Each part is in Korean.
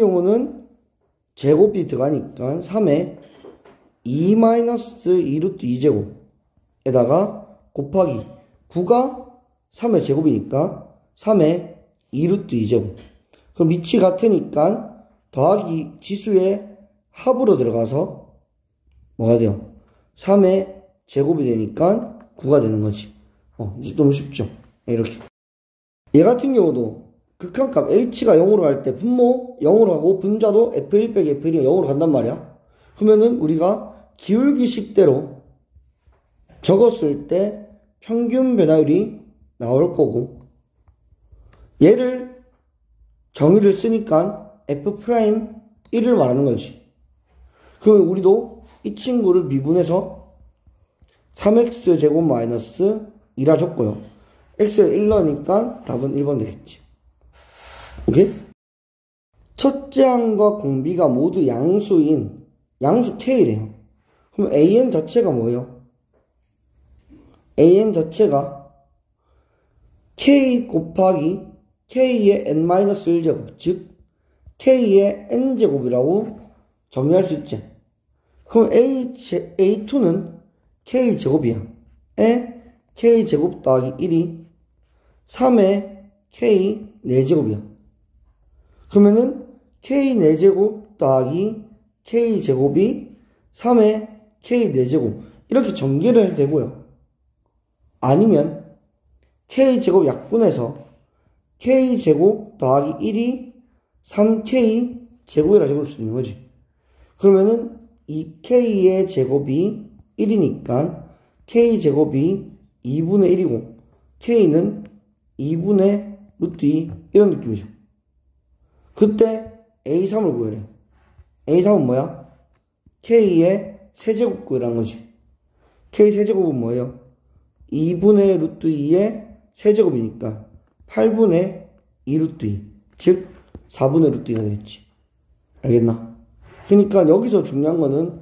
경우는 제곱이 들어가니까 3에 2-2루트 2제곱에다가 곱하기 9가 3의 제곱이니까 3의 2루트 2제곱. 그럼 밑이 같으니까 더하기 지수의 합으로 들어가서 뭐가 돼요? 3의 제곱이 되니까 9가 되는 거지. 이제 너무 쉽죠? 이렇게. 얘 같은 경우도 극한값 h가 0으로 갈 때 분모 0으로 가고 분자도 f1 빼기 f1이 0으로 간단 말이야. 그러면은 우리가 기울기식대로 적었을 때 평균 변화율이 나올 거고, 얘를 정의를 쓰니까 f'1을 말하는 거지. 그러면 우리도 이 친구를 미분해서 3x제곱 마이너스 2라 줬고요. x를 1 넣으니까 답은 1번 되겠지. 오케이? 첫째 항과 공비가 모두 양수인 양수 k래요. 그럼 an 자체가 뭐예요? an 자체가 k 곱하기 k의 n-1제곱, 즉 k의 n제곱이라고 정리할 수 있지. 그럼 a2는 k제곱이야. 에 k제곱 더하기 1이 3의 k 4제곱이야. 그러면은 k 4제곱 더하기 k제곱이 3의 k 4제곱 이렇게 전개를 해도 되고요. 아니면 k제곱 약분해서 k제곱 더하기 1이 3k 제곱이라 적을 수 있는 거지. 그러면은 이 k의 제곱이 1이니까 k제곱이 2분의 1이고 k는 2분의 루트 2 이런 느낌이죠. 그때 a3을 구해래. a3은 뭐야? k의 세제곱 구해라는 거지. k 세제곱은 뭐예요? 2분의 루트 2의 세제곱이니까 8분의 2 루트 2, 즉 4분의 루트 2가 되겠지. 알겠나? 그러니까 여기서 중요한 거는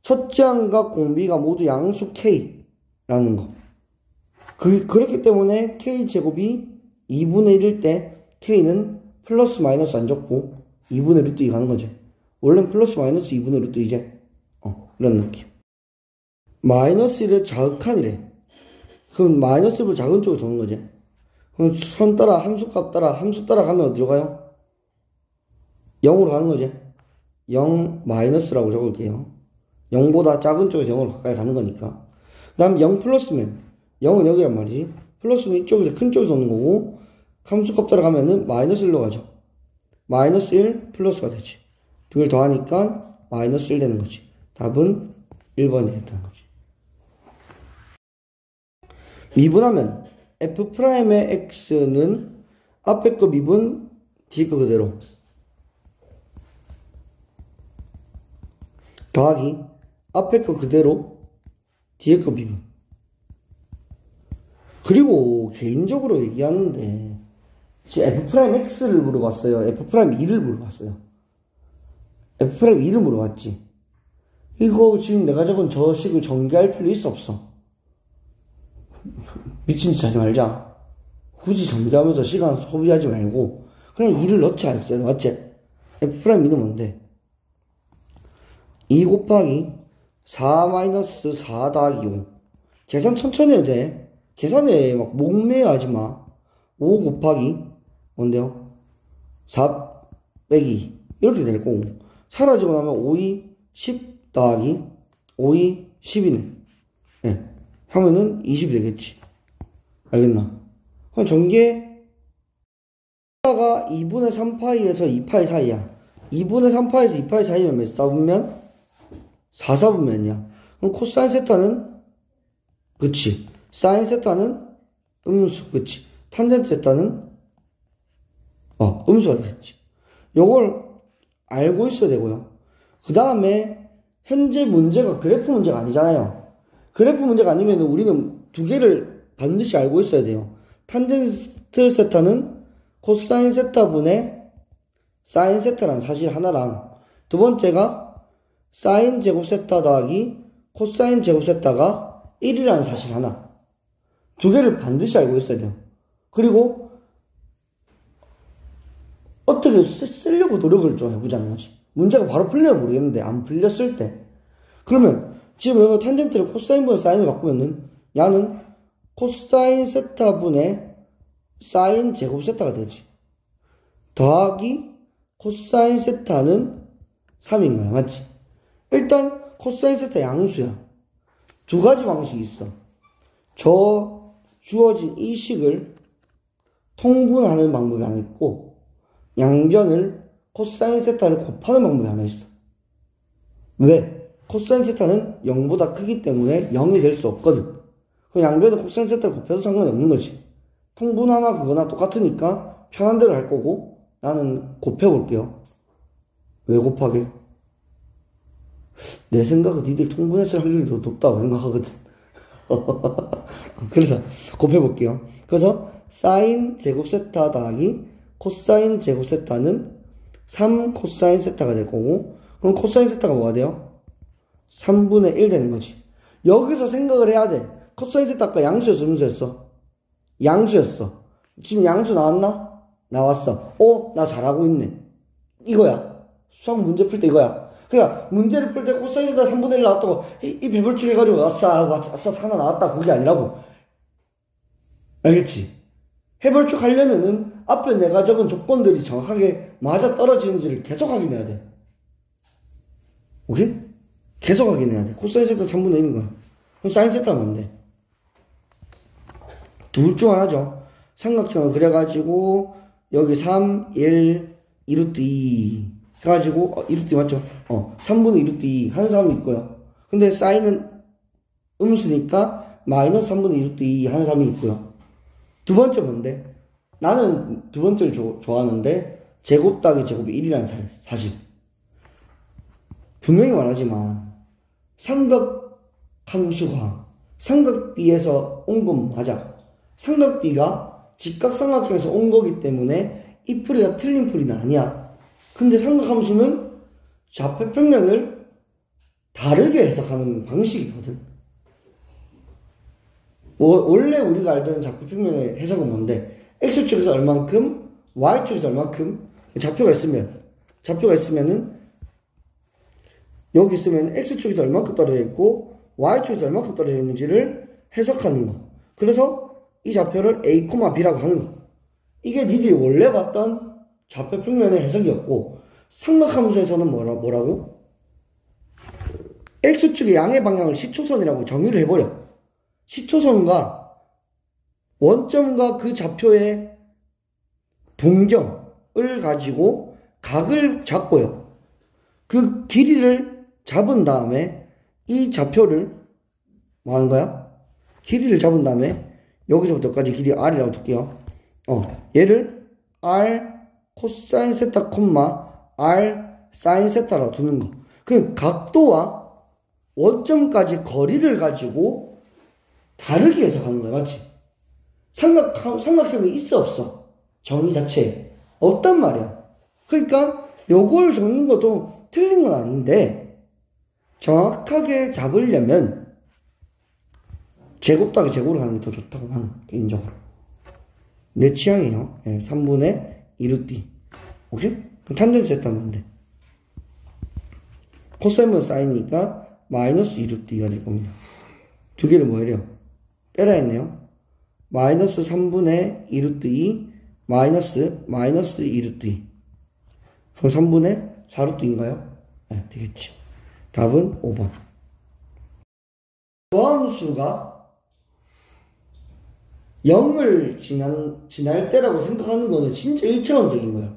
첫째 항과 공비가 모두 양수 k라는 거. 그렇기 때문에 k제곱이 2분의 1일 때 k는 플러스 마이너스 안 적고 2분의 루트 2 가는 거지. 원래는 플러스 마이너스 2분의 루트 2제. 이런 느낌. 마이너스 1의 자극한이래. 그럼 마이너스를 작은 쪽으로 도는 거지. 그럼 선 따라 함수값 따라 함수 따라 가면 어디로 가요? 0으로 가는 거지. 0 마이너스라고 적을게요. 0보다 작은 쪽에서 0으로 가까이 가는 거니까. 그 다음 0 플러스면 0은 여기란 말이지. 플러스는 이쪽에서 큰 쪽에서 오는 거고, 함수값 따라가면은 마이너스 1로 가죠. 마이너스 1 플러스가 되지. 두 개를 더하니까 마이너스 1 되는 거지. 답은 1번이 됐다는 거지. 미분하면 f'의 x는 앞에 거 미분, 뒤에 거 그대로. 더하기 앞에 거 그대로, 뒤에 거 미분. 그리고 개인적으로 얘기하는데 f'x를 물어봤어요. f'2를 물어봤어요. f'2를 물어봤지. 이거 지금 내가 적은 저 식을 전개할 필요 있어 없어? 미친 짓 하지 말자. 굳이 전개하면서 시간 소비하지 말고 그냥 2를 넣자 했어요. 맞지? f'2는 뭔데? 2 곱하기 4-4 더하기 5. 계산 천천히 해도 돼. 계산에 막 목매하지 마. 5 곱하기 뭔데요? 4 빼기 이렇게 될 거고, 사라지고 나면 5이 10 더하기 5이 10이네. 네. 하면은 20이 되겠지. 알겠나? 그럼 전개 가 2분의 3파이에서 2파이 사이야. 2분의 3파이에서 2파이 사이면 몇 사분면? 4사분면이야. 그럼 코사인 세타는 그치. 사인 세타는 음수, 그치. 탄젠트 세타는 음수가 되겠지. 요걸 알고 있어야 되고요. 그 다음에 현재 문제가 그래프 문제가 아니잖아요. 그래프 문제가 아니면 우리는 두 개를 반드시 알고 있어야 돼요. 탄젠트 세타는 코사인 세타분의 사인 세타라는 사실 하나랑, 두 번째가 사인 제곱 세타 더하기 코사인 제곱 세타가 1이라는 사실 하나. 두 개를 반드시 알고 있어야 돼요. 그리고 어떻게 쓰려고 노력을 좀 해보자는 거지. 문제가 바로 풀리면 모르겠는데, 안 풀렸을 때. 그러면, 지금 여기 탄젠트를 코사인분의 사인을 바꾸면은, 야는 코사인 세타분의 사인 제곱 세타가 되지. 더하기 코사인 세타는 3인 거야. 맞지? 일단, 코사인 세타 양수야. 두 가지 방식이 있어. 저 주어진 이 식을 통분하는 방법이 하나 있고, 양변을 코사인 세타를 곱하는 방법이 하나 있어. 왜? 코사인 세타는 0보다 크기 때문에 0이 될 수 없거든. 그럼 양변을 코사인 세타를 곱해도 상관이 없는 거지. 통분하나 그거나 똑같으니까 편한 대로 할 거고, 나는 곱해볼게요. 왜 곱하게? 내 생각은 니들 통분했을 확률이 더 높다고 생각하거든. 그래서 곱해볼게요. 그래서 사인 제곱 세타 더하기 코사인 제곱 세타는 3 코사인 세타가 될 거고, 그럼 코사인 세타가 뭐가 돼요? 3분의 1 되는 거지. 여기서 생각을 해야 돼. 코사인 세타 아까 양수였어, 음수였어? 양수였어. 지금 양수 나왔나? 나왔어. 나 잘하고 있네. 이거야. 수학 문제 풀 때 이거야. 그러니까 문제를 풀 때 코사인 세타 3분의 1 나왔다고 이 배불축 해가지고 아싸 하나 나왔다 그게 아니라고. 알겠지? 해벌축 하려면은 앞에 내가 적은 조건들이 정확하게 맞아 떨어지는지를 계속 확인해야 돼. 오케이? 계속 확인해야 돼. 코사인 세타 3분의 1인 거야. 그럼 사인 세타는 뭔데? 둘 중 하나죠. 삼각형을 그려가지고 여기 3, 1, 2루트 2 해가지고 2루트 2 맞죠? 3분의 2루트 2 하는 사람이 있고요. 근데 사인은 음수니까 마이너스 3분의 2루트 2 하는 사람이 있고요. 두 번째 뭔데? 나는 두 번째를 좋아하는데 제곱 더하기 제곱이 1이라는 사실. 분명히 말하지만 삼각함수가 삼각비에서 온 건 맞아. 삼각비가 직각삼각형에서 온 거기 때문에 이 풀이가 틀린 풀이는 아니야. 근데 삼각함수는 좌표평면을 다르게 해석하는 방식이거든. 원래 우리가 알던 좌표평면의 해석은 뭔데? X축에서 얼만큼, Y축에서 얼만큼, 좌표가 있으면은, 여기 있으면 X축에서 얼만큼 떨어져 있고, Y축에서 얼만큼 떨어져 있는지를 해석하는 거. 그래서 이 좌표를 A, B라고 하는 거. 이게 니들이 원래 봤던 좌표평면의 해석이었고, 삼각함수에서는 뭐라고? X축의 양의 방향을 시초선이라고 정의를 해버려. 시초선과 원점과 그 좌표의 동경을 가지고 각을 잡고요. 그 길이를 잡은 다음에 이 좌표를 뭐 하는 거야? 길이를 잡은 다음에 여기서부터 여기까지 길이 R이라고 둘게요. 얘를 R 코사인 세타 콤마 R 사인 세타라고 두는 거. 그 각도와 원점까지 거리를 가지고 다르게 해석하는 거야. 맞지? 삼각형이 있어 없어? 정의 자체에 없단 말이야. 그러니까 요걸 적는 것도 틀린 건 아닌데 정확하게 잡으려면 제곱 더하기 제곱을 하는 게 더 좋다고 하는, 개인적으로 내 취향이에요. 3분의 2루트. 오케이? 그럼 탄젠트 세타는 뭔데? 코사인은 사인이니까 마이너스 2루트가 될 겁니다. 두 개를 뭐 해요? 빼라 했네요. 마이너스 3분의 2루트 2 마이너스 2루트 2. 그럼 3분의 4루트인가요? 네, 되겠지. 답은 5번. 도함수가 0을 지날 때라고 생각하는 거는 진짜 1차원적인 거야.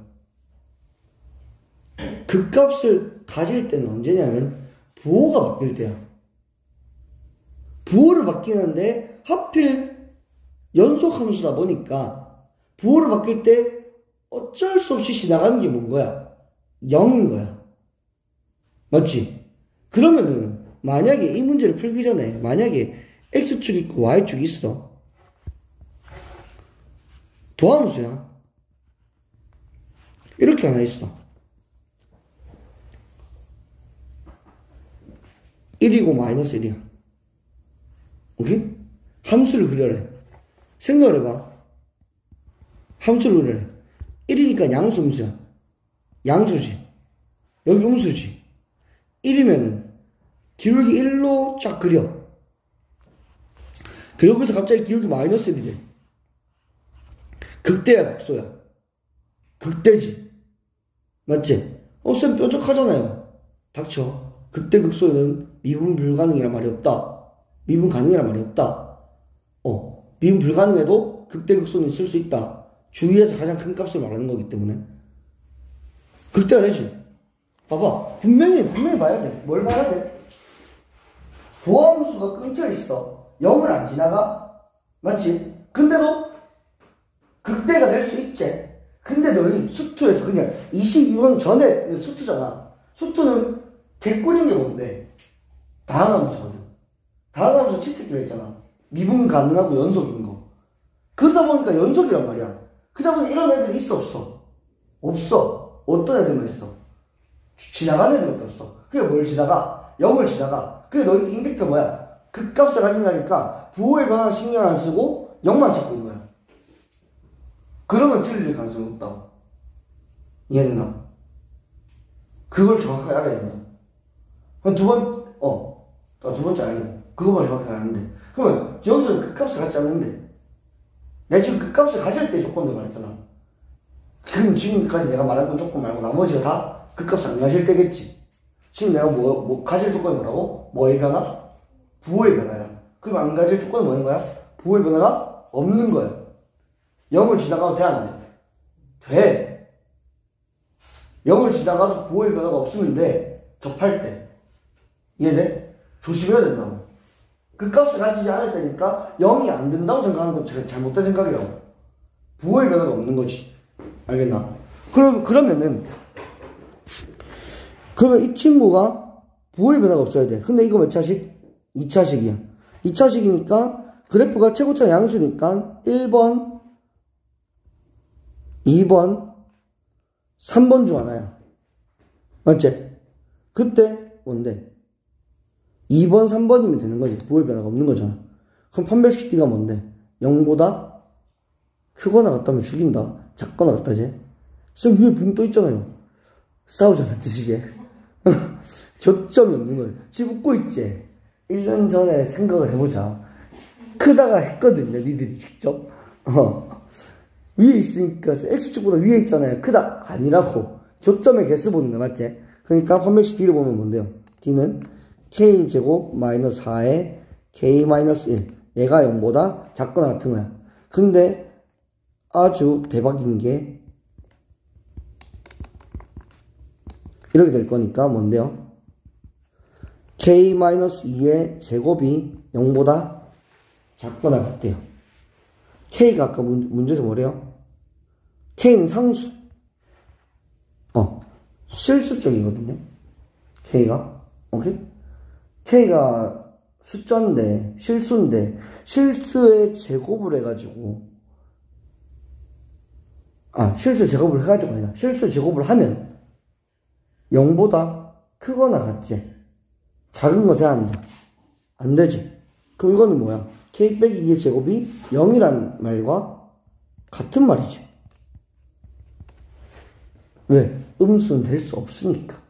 극값을 가질 때는 언제냐면 부호가 바뀔 때야. 부호를 바뀌는데 하필 연속함수다 보니까 부호를 바뀔 때 어쩔 수 없이 지나가는 게 뭔 거야? 0인 거야. 맞지? 그러면은 만약에 이 문제를 풀기 전에 만약에 X축이 있고 Y축이 있어. 도함수야. 이렇게 하나 있어. 1이고 마이너스 1이야. 오케이? 함수를 그려래. 생각을 해봐. 함수를 그려래. 1이니까 양수 음수야. 양수지. 여기 음수지. 1이면 기울기 1로 쫙 그려. 여기서 갑자기 기울기 마이너스 1이 돼. 극대야, 극소야? 극대지. 맞지? 쌤 뾰족하잖아요. 닥쳐. 극대 극소에는 미분 불가능이란 말이 없다. 미분 가능이란 말이 없다. 미분 불가능해도 극대 극소는 있을 수 있다. 주위에서 가장 큰 값을 말하는 거기 때문에. 극대가 되지. 봐봐. 분명히 봐야 돼. 뭘 봐야 돼? 도함수가 끊겨 있어. 0을 안 지나가? 맞지? 근데도 극대가 될 수 있지. 근데 너희 수투에서 그냥 22번 전에 수투잖아. 수투는 개꿀인 게 뭔데? 다항함수거든. 다항함수 치트기가 있잖아. 미분 가능하고 연속인 거. 그러다 보니까 연속이란 말이야. 그러다 보니 이런 애들이 있어 없어? 없어. 어떤 애들만 있어? 지나가는 애들밖에 없어. 그게 뭘 지나가? 0을 지나가. 그게 너희 임팩트가 뭐야? 극값을 가진다니까 부호의 변화를 신경 안 쓰고 0만 찾고 있는 거야. 그러면 틀릴 가능성이 없다고. 이해되나? 그걸 정확하게 알아야 된다. 그럼 두 번째 알겠네. 그거만 정확하게 아는데. 그러면 여기서는 극값을 갖지 않는데. 내가 지금 극값을 가질 때 조건을 말했잖아. 그럼 지금까지 내가 말한 건 조건 말고 나머지가 다 극값을 안 가질 때겠지. 지금 내가 가질 조건이 뭐라고? 뭐의 변화? 부호의 변화야. 그럼 안 가질 조건은 뭐인 거야? 부호의 변화가 없는 거야. 0을 지나가도 돼, 안 돼? 돼. 0을 지나가도 부호의 변화가 없으면 돼. 접할 때. 이해돼? 조심해야 된다고. 그 값을 가지지 않을 때니까 0이 안 된다고 생각하는 건 잘못된 생각이라고. 부호의 변화가 없는 거지. 알겠나? 그러면 이 친구가 부호의 변화가 없어야 돼. 근데 이거 몇 차식? 2차식이야. 2차식이니까 그래프가 최고차 양수니까 1번, 2번, 3번 중 하나야. 맞지? 그때 뭔데? 2번, 3번이면 되는 거지. 부호의 변화가 없는 거잖아. 그럼 판별식 D가 뭔데? 0보다 크거나 같다면 죽인다. 작거나 같다지. 쌤 위에 붕 떠 있잖아요. 싸우자는 뜻이지. 교점이 없는 거예요. 지금 웃고 있지? 1년 전에 생각을 해보자. 크다가 했거든요. 니들이 직접. 위에 있으니까 X축보다 위에 있잖아요. 크다 아니라고. 교점의 개수 보는 거 맞지? 그러니까 판별식 D를 보면 뭔데요? D는 K제곱 마이너스 4에 K 마이너스 1. 얘가 0보다 작거나 같은 거야. 근데 아주 대박인 게 이렇게 될 거니까 뭔데요? K 마이너스 2의 제곱이 0보다 작거나 같대요. K가 아까 문제에서 뭐래요? K는 상수. 실수 쪽이거든요. K가. 오케이? K가 숫자인데, 실수인데, 실수의 제곱을 해가지고, 실수 제곱을 해가지고 아니라, 실수 제곱을 하면, 0보다 크거나 같지? 작은 거 돼야 안 돼? 안 되지? 그럼 이거는 뭐야? K 빼기 2의 제곱이 0이란 말과 같은 말이지. 왜? 음수는 될 수 없으니까.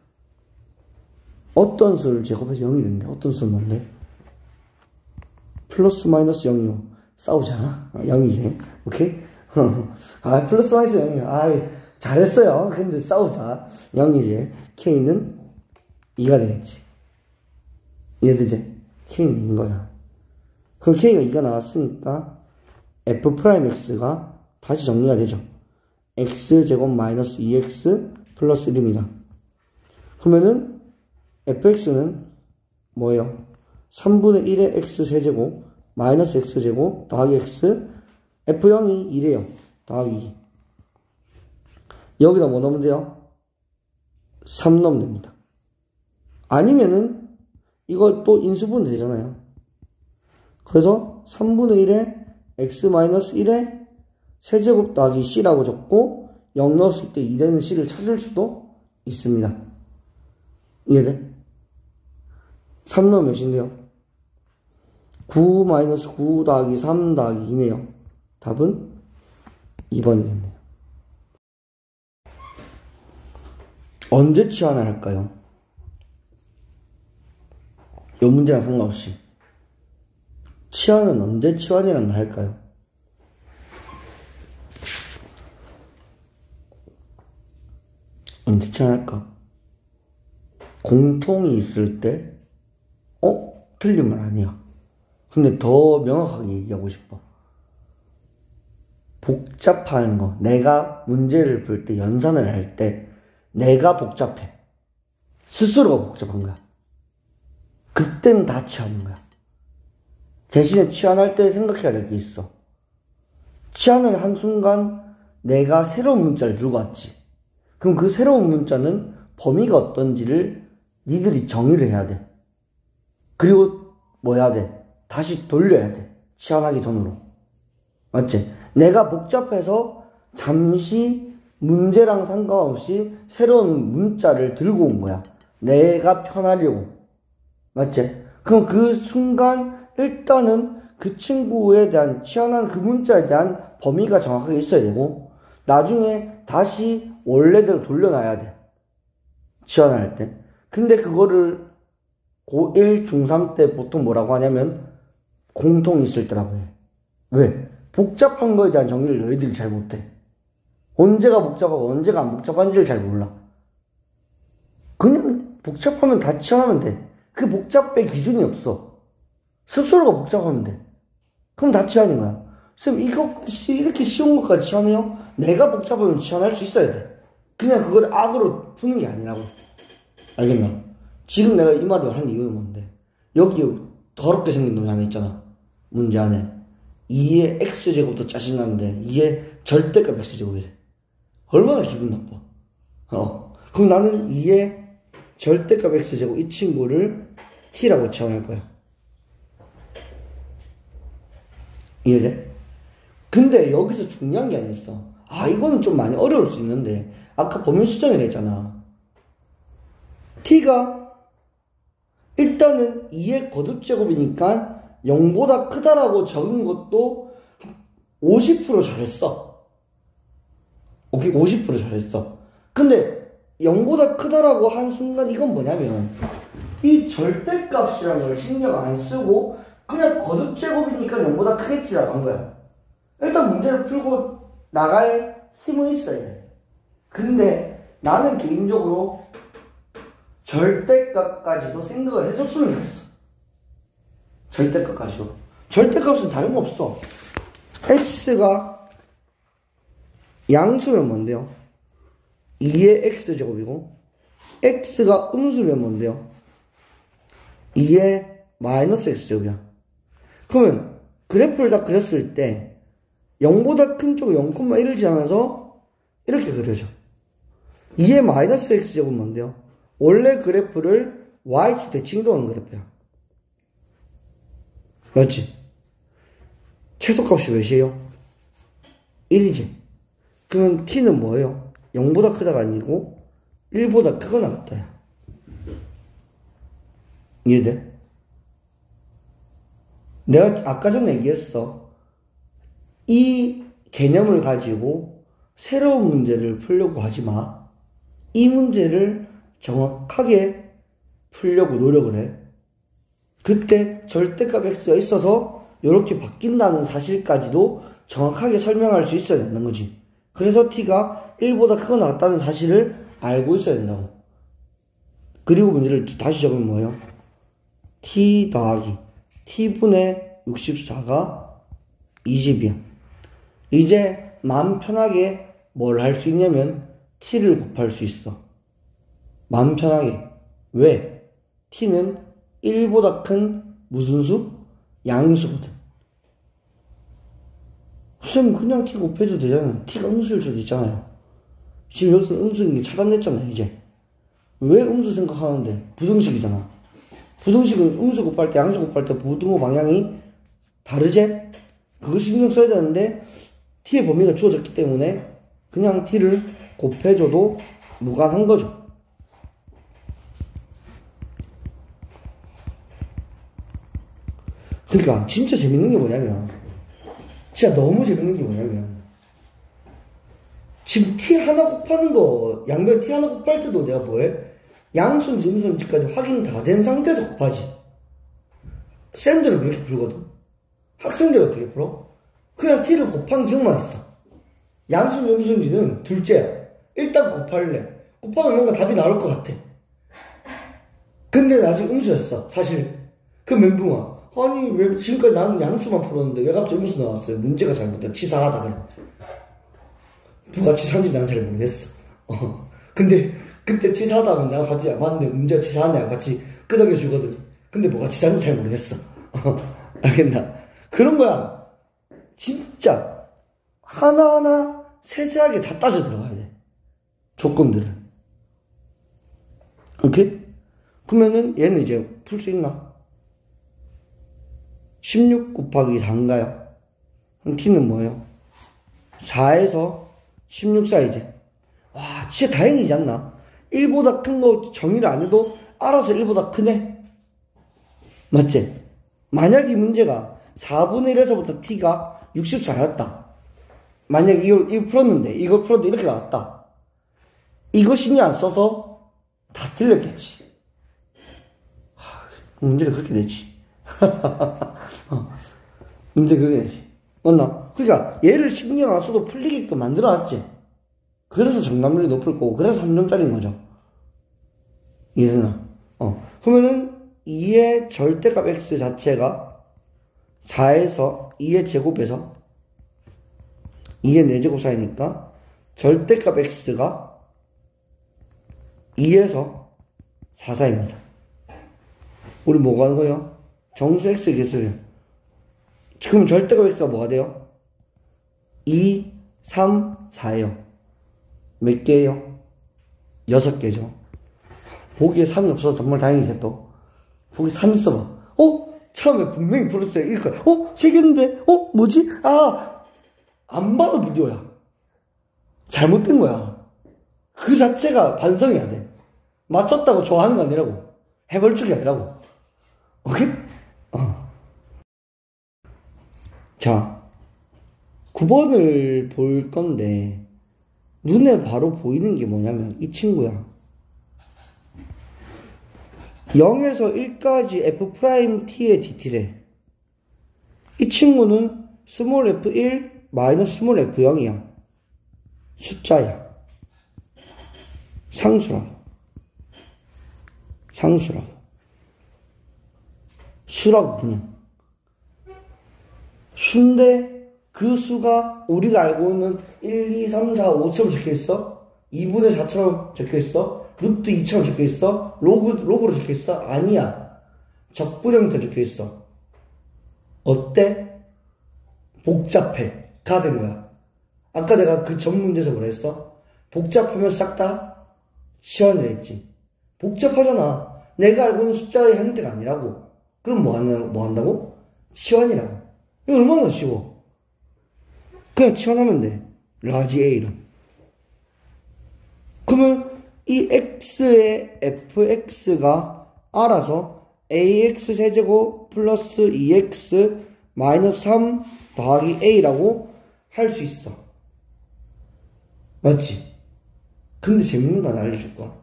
어떤 수를 제곱해서 0이 된대? 어떤 수는 뭔데? 플러스 마이너스 0이요. 싸우잖아? 0이지. 오케이? 플러스 마이너스 0이요. 잘했어요. 근데 싸우자. 0이지. K는 2가 되겠지. 이해되지? K는 2인 거야. 그럼 K가 2가 나왔으니까 F'X가 다시 정리가 되죠. X제곱 마이너스 2X 플러스 1입니다. 그러면은 fx는 뭐예요? 3분의 1의 x 세제곱 마이너스 x제곱 더하기 x f0이 2래요. 더하기 2. 여기다 뭐 넣으면 돼요? 3 넣으면 됩니다. 아니면은 이거 또 인수분해 되잖아요. 그래서 3분의 1의 x 마이너스 1의 세제곱 더하기 c라고 적고 0 넣었을 때 2 되는 c를 찾을 수도 있습니다. 이해돼? 3 넣으면 몇인데요? 9 마이너스 9 더하기 3 더하기 2네요. 답은 2번이겠네요. 언제 치환을 할까요? 이 문제랑 상관없이 치환은 언제 치환이라는 걸 할까요? 언제 치환할까? 공통이 있을 때 틀린 말 아니야. 근데 더 명확하게 얘기하고 싶어. 복잡한 거, 내가 문제를 풀 때, 연산을 할 때 내가 복잡해. 스스로가 복잡한 거야. 그땐 다 치환하는 거야. 대신에 치환할 때 생각해야 될 게 있어. 치환을 한 순간 내가 새로운 문자를 들고 왔지. 그럼 그 새로운 문자는 범위가 어떤지를 니들이 정의를 해야 돼. 그리고 뭐 해야 돼? 다시 돌려야 돼. 치환하기 전으로. 맞지? 내가 복잡해서 잠시 문제랑 상관없이 새로운 문자를 들고 온 거야. 내가 편하려고. 맞지? 그럼 그 순간 일단은 그 친구에 대한 치환한 그 문자에 대한 범위가 정확하게 있어야 되고 나중에 다시 원래대로 돌려놔야 돼. 치환할 때. 근데 그거를 고1, 중3 때 보통 뭐라고 하냐면 공통이 있을 때라고 해. 왜? 복잡한 거에 대한 정의를 너희들이 잘 못해. 언제가 복잡하고 언제가 안 복잡한지를 잘 몰라. 그냥 복잡하면 다 치환하면 돼. 그 복잡의 기준이 없어. 스스로가 복잡하면 돼. 그럼 다 치환인 거야. 쌤, 이렇게 쉬운 것까지 치환해요? 내가 복잡하면 치환할 수 있어야 돼. 그냥 그걸 악으로 푸는 게 아니라고. 알겠나? 지금 내가 이 말을 한 이유는 뭔데? 여기 더럽게 생긴 놈이 하나 있잖아. 문제 안에. 2의 x제곱도 짜증나는데 2의 절대값 x제곱이래. 얼마나 기분 나빠. 그럼 나는 2의 절대값 x제곱 이 친구를 t라고 치환할 거야. 이해돼? 근데 여기서 중요한 게 하나 있어. 이거는 좀 많이 어려울 수 있는데 아까 범위 수정이라 했잖아. t가 일단은 2의 거듭제곱이니까 0보다 크다라고 적은 것도 50% 잘했어. 오케이, 50% 잘했어. 근데 0보다 크다라고 한 순간 이건 뭐냐면 이 절대값이라는 걸 신경 안 쓰고 그냥 거듭제곱이니까 0보다 크겠지라고 한 거야. 일단 문제를 풀고 나갈 힘은 있어야 돼. 근데 나는 개인적으로 절대값까지도 생각을 해줬으면 좋겠어. 절대값까지도. 절대값은 다름없어. x가 양수면 뭔데요? 2의 x제곱이고 x가 음수면 뭔데요? 2의 마이너스 x제곱이야. 그러면 그래프를 다 그렸을 때 0보다 큰 쪽 0,1을 지나면서 이렇게 그려져. 2의 마이너스 x제곱은 뭔데요? 원래 그래프를 y축 대칭이동하는 그래프야. 맞지? 최소값이 몇이에요? 1이지. 그러면 t는 뭐예요? 0보다 크다가 아니고 1보다 크거나 같다야. 이해돼? 내가 아까 전에 얘기했어. 이 개념을 가지고 새로운 문제를 풀려고 하지 마. 이 문제를 정확하게 풀려고 노력을 해. 그때 절대값 x가 있어서 이렇게 바뀐다는 사실까지도 정확하게 설명할 수 있어야 된다는 거지. 그래서 t가 1보다 크거나 같다는 사실을 알고 있어야 된다고. 그리고 문제를 다시 적으면 뭐예요? t 더하기 t분의 64가 20이야. 이제 마음 편하게 뭘 할 수 있냐면 t를 곱할 수 있어. 마음 편하게. 왜? t는 1보다 큰 무슨 수? 양수거든. 쌤 그냥 t 곱해도 되잖아요. t가 음수일 수도 있잖아요. 지금 여기서 음수인 게 차단됐잖아요. 이제 왜 음수 생각하는데? 부등식이잖아. 부등식은 음수 곱할 때 양수 곱할 때 부등호 방향이 다르지? 그거 신경 써야 되는데 t의 범위가 주어졌기 때문에 그냥 t를 곱해줘도 무관한 거죠. 그러니까 진짜 재밌는 게 뭐냐면 진짜 너무 재밌는 게 뭐냐면 지금 t 하나 곱하는 거, 양변 t 하나 곱할 때도 내가 뭐해? 양수인지 음수인지까지 확인 다 된 상태에서 곱하지. 쌤들은 그렇게 풀거든. 학생들은 어떻게 풀어? 그냥 t를 곱한 기억만 있어. 양수인지 음수인지는 둘째야. 일단 곱할래. 곱하면 뭔가 답이 나올 것 같아. 근데 나 아직 음수였어, 사실. 그 멘붕아. 아니, 왜 지금까지 나는 양수만 풀었는데 왜 갑자기 음수 나왔어요? 문제가 잘못됐다. 치사하다, 그래. 누가 치사한지 난 잘 모르겠어. 근데 그때 치사하다면 내가 같이 맞는데 문제가 치사하냐 같이 끄덕여 주거든. 근데 뭐가 치사한지 잘 모르겠어. 알겠나? 그런 거야. 진짜 하나하나 세세하게 다 따져 들어가야 돼. 조건들을. 오케이? 그러면은 얘는 이제 풀 수 있나? 16 곱하기 4인가요? 그럼 t는 뭐예요? 4에서 16 사이즈. 와, 진짜 다행이지 않나? 1보다 큰 거 정의를 안 해도 알아서 1보다 크네? 맞지? 만약 이 문제가 4분의 1에서부터 t가 64였다. 만약 이걸 풀었는데, 이걸 풀었는데 이렇게 나왔다. 이거 신경 안 써서 다 틀렸겠지. 문제를 그렇게 내지. 문제 그렇게 내지. 맞나? 그러니까 얘를 신경 안 써도 풀리게끔 만들어놨지. 그래서 정답률이 높을 거고 그래서 3점짜리인 거죠. 이해되나? 그러면은 2의 절대값 x 자체가 4에서 2의 제곱에서 2의 4제곱 사이니까 절대값 x가 2에서 4 사이입니다. 우리 뭐가 하는 거예요? 정수 x 개수를. 지금 절대값 x가 뭐가 돼요? 2, 3, 4예요. 몇 개예요? 6개죠. 보기에 3이 없어서 정말 다행이지 또. 보기 3 있어봐. 처음에 분명히 풀었어요. 이거 3개인데? 뭐지? 안 봐도 비디오야. 잘못된 거야. 그 자체가 반성해야 돼. 맞췄다고 좋아하는 거 아니라고. 해벌쭉이 아니라고. 오케이? 자, 9번을 볼 건데, 눈에 바로 보이는 게 뭐냐면, 이 친구야. 0에서 1까지 f't의 dt래. 이 친구는 스몰 f1 마이너스 스몰 f0이야. 숫자야. 상수라고. 수라고 그냥. 수인데 그 수가 우리가 알고 있는 1, 2, 3, 4, 5처럼 적혀있어? 2분의 4처럼 적혀있어? 루트 2처럼 적혀있어? 로그로 적혀있어? 아니야. 적분형태 적혀있어. 어때? 복잡해. 가 된 거야. 아까 내가 그 전 문제에서 뭐라 했어? 복잡하면 싹 다 치환을 했지. 복잡하잖아. 내가 알고 있는 숫자의 형태가 아니라고. 그럼 뭐 한다고? 치환이라고. 이거 얼마나 쉬워. 그냥 치환하면 돼. 라지 A를. 그러면 이 x의 fx가 알아서 ax 세제곱 플러스 2x 마이너스 3 더하기 a라고 할 수 있어. 맞지? 근데 재밌는 거 하나 알려줄 거야.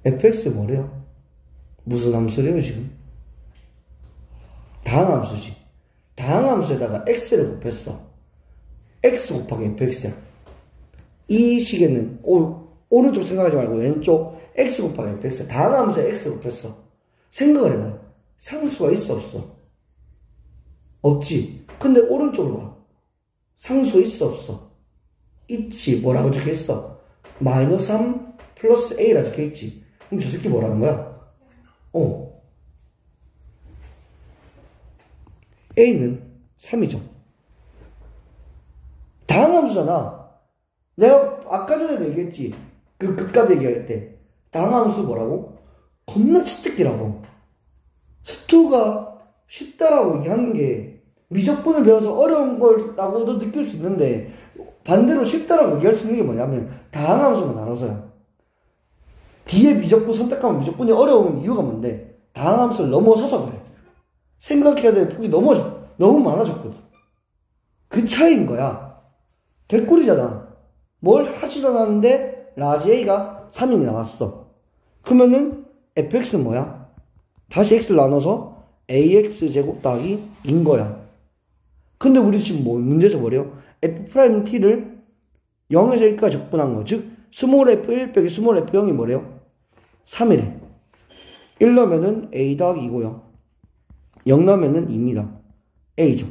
fx 뭐래요? 무슨 함수래요 지금? 다항함수지. 다항함수에다가 x를 곱했어. x 곱하기 fx야. 이 식에는 오른쪽 생각하지 말고 왼쪽 x 곱하기 fx야. 다항함수에 x를 곱했어. 생각을 해봐. 상수가 있어 없어? 없지. 근데 오른쪽으로 봐. 상수 있어 없어? 있지. 뭐라고 적혀있어? 마이너스 3 플러스 a라 적혀있지. 그럼 저 새끼 뭐라는 거야? a는 3이죠. 다항함수잖아. 내가 아까 전에도 얘기했지. 그 극값 얘기할 때 다항함수 뭐라고? 겁나 치트기라고. 스투가 쉽다라고 얘기하는 게 미적분을 배워서 어려운 거라고도 느낄 수 있는데 반대로 쉽다라고 얘기할 수 있는 게 뭐냐면 다항함수만 나눠서야. 뒤에 미적분 선택하면 미적분이 어려운 이유가 뭔데? 다항함수를 넘어서서 그래. 생각해야 될 폭이 너무 많아졌거든. 그 차이인 거야. 개꿀이잖아. 뭘 하지도 않았는데 라지 A가 3이 나왔어. 그러면은 fx는 뭐야? 다시 x를 나눠서 ax제곱 더하기 2인 거야. 근데 우리 지금 뭐 문제에서 뭐래요? f't를 0에서 1까지 적분한 거. 즉 스몰 f1 빼기 스몰 f0이 뭐래요? 3이래. 1 넣으면은 a 더하기 2고요. 0 넣으면은 2입니다. a죠.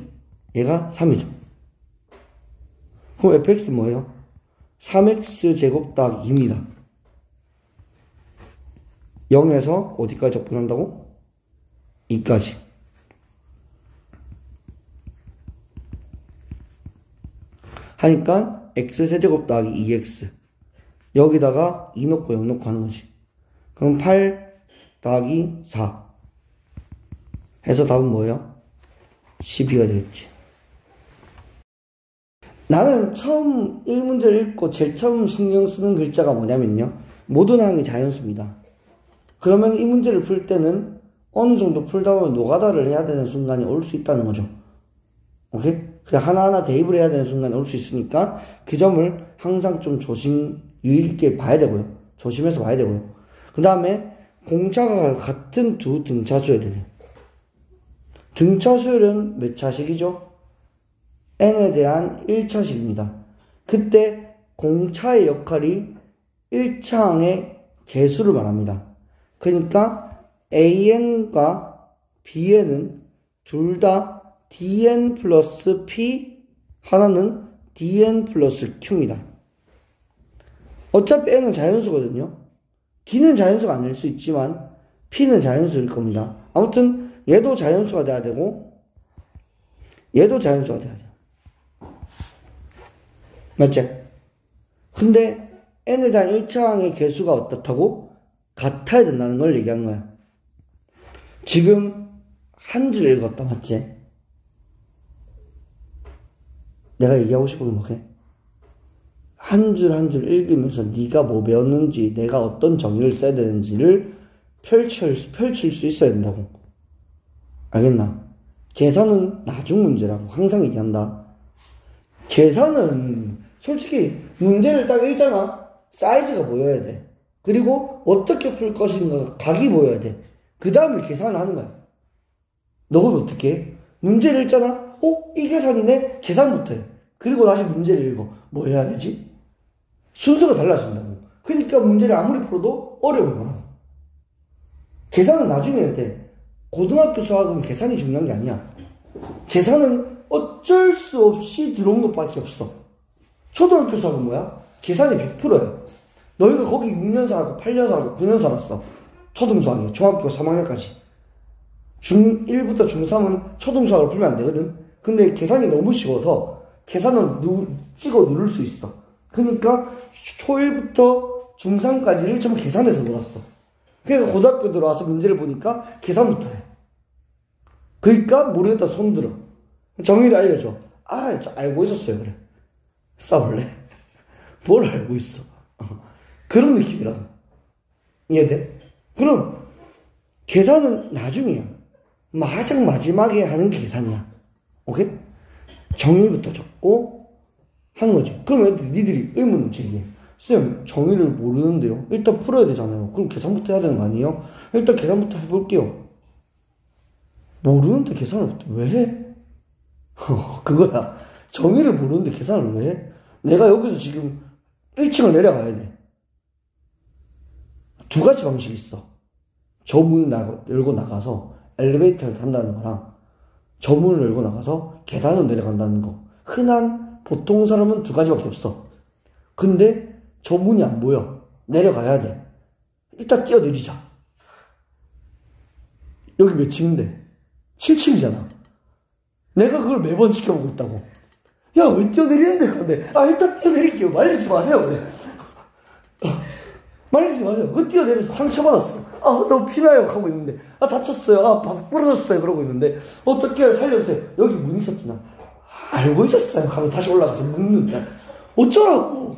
얘가 3이죠. 그럼 fx는 뭐예요? 3x제곱 더하기 2입니다. 0에서 어디까지 적분한다고? 2까지. 하니까 x세제곱 더하기 2x. 여기다가 2 넣고 0 넣고 하는 거지. 그럼 8 더하기 4 해서 답은 뭐예요? 12가 되겠지. 나는 처음 1문제를 읽고 제일 처음 신경 쓰는 글자가 뭐냐면요. 모든 항이 자연수입니다. 그러면 이 문제를 풀 때는 어느 정도 풀다 보면 노가다를 해야 되는 순간이 올 수 있다는 거죠. 오케이? 그냥 하나하나 대입을 해야 되는 순간이 올 수 있으니까 그 점을 항상 좀 유의 있게 봐야 되고요. 조심해서 봐야 되고요. 그 다음에 공차가 같은 두 등차 수열이래요. 등차 수열은 몇 차식이죠? n에 대한 1차식입니다. 그때 공차의 역할이 1차항의 개수를 말합니다. 그러니까 an과 bn은 둘 다 dn 플러스 p, 하나는 dn 플러스 q입니다. 어차피 n은 자연수거든요. d는 자연수가 아닐 수 있지만 p는 자연수일 겁니다. 아무튼 얘도 자연수가 돼야 되고 얘도 자연수가 돼야 돼요. 맞지? 근데 n에 대한 1차항의 개수가 어떻다고? 같아야 된다는 걸 얘기하는 거야. 지금 한 줄 읽었다, 맞지? 내가 얘기하고 싶은 게 뭐게? 한 줄 한 줄 읽으면서 네가 뭐 배웠는지, 내가 어떤 정의를 써야 되는지를 펼칠 수 있어야 된다고. 알겠나? 계산은 나중 문제라고 항상 얘기한다. 계산은 솔직히 문제를 딱 읽잖아. 사이즈가 보여야 돼. 그리고 어떻게 풀 것인가 각이 보여야 돼. 그 다음에 계산을 하는 거야. 너는 어떻게 해? 문제를 읽잖아. 이 계산이네? 계산부터 해. 그리고 다시 문제를 읽어. 뭐 해야 되지? 순서가 달라진다고. 그러니까 문제를 아무리 풀어도 어려운 거라고. 계산은 나중에 해야 돼. 고등학교 수학은 계산이 중요한 게 아니야. 계산은 어쩔 수 없이 들어온 것밖에 없어. 초등학교 수학은 뭐야? 계산이 100%야. 너희가 거기 6년 살았고 8년 살았고 9년 살았어. 초등수학이 중학교 3학년까지. 중1부터 중3은 초등수학을 풀면 안 되거든. 근데 계산이 너무 쉬워서 계산은 찍어 누를 수 있어. 그러니까 초1부터 중3까지를 전부 계산해서 놀았어. 그러니까 고등학교 들어와서 문제를 보니까 계산부터 해. 그러니까 모르겠다 손 들어. 정의를 알려줘. 알고 있었어요. 그래. 싸울래? 뭘 알고 있어? 그런 느낌이라고. 이해돼? 그럼 계산은 나중이야. 가장 마지막에 하는 게 계산이야. 오케이? 정의부터 적고 하는 거지. 그럼 니들이 의문을 제기해. 쌤, 정의를 모르는데요. 일단 풀어야 되잖아요. 그럼 계산부터 해야 되는 거 아니에요? 일단 계산부터 해볼게요. 모르는데 계산을 왜 해? 그거야. 정의를 모르는데 계산을 왜 해? 내가 여기서 지금 1층을 내려가야 돼. 두 가지 방식이 있어. 저 문을 열고 나가서 엘리베이터를 탄다는 거랑 저 문을 열고 나가서 계단을 내려간다는 거. 흔한 보통 사람은 두 가지밖에 없어. 근데 저 문이 안 보여. 내려가야 돼. 일단 뛰어내리자. 여기 몇 층인데? 7층이잖아. 내가 그걸 매번 지켜보고 있다고. 야, 왜 뛰어내리는데? 근데, 일단 뛰어내릴게요. 말리지 마세요. 그래. 말리지 마세요. 그 뛰어내려서 상처받았어. 너무 피나요. 하고 있는데. 다쳤어요. 밥 부러졌어요. 그러고 있는데. 어떻게 살려주세요. 여기 문 있었잖아. 알고 있었어요. 하고 다시 올라가서 묻는다. 어쩌라고.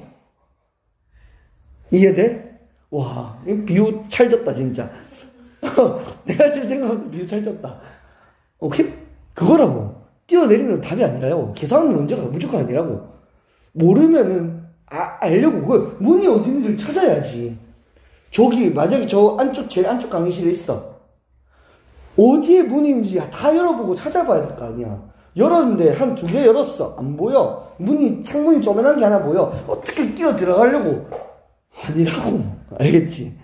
이해돼? 와, 비유 찰졌다, 진짜. 내가 지금 생각하면서 비유 찰졌다. 오케이? 그거라고. 뛰어내리는 답이 아니라요. 계산 문제가 무조건 아니라고. 모르면은 알려고 그 문이 어디 있는지를 찾아야지. 저기 만약에 저 안쪽 제일 안쪽 강의실에 있어. 어디에 문이 있는지 다 열어보고 찾아봐야 될 거 아니야. 열었는데 한 2개 열었어. 안 보여. 창문이 조그만한 게 하나 보여. 어떻게 뛰어 들어가려고. 아니라고. 알겠지?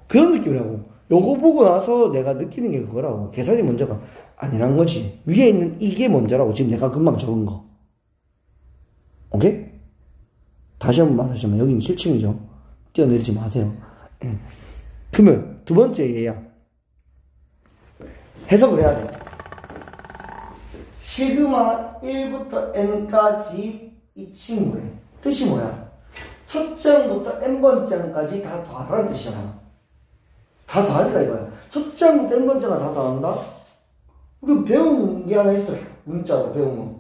그런 느낌이라고. 요거 보고 나서 내가 느끼는 게 그거라고. 계산이 먼저가 아니란 거지. 위에 있는 이게 먼저라고. 지금 내가 금방 적은 거. 오케이? 다시 한번 말하자면 여기는 실층이죠. 뛰어내리지 마세요. 그러면 두 번째 얘야. 해석을 해야 돼. 시그마 1부터 n까지 이 친구의 뜻이 뭐야? 첫 장부터 n번 장까지 다 더하라는 뜻이잖아. 다 더하니까 이거야. 첫 장부터 n번째가 다 더한다? 우리 배우는 게 하나 있어. 문자로 배운 거.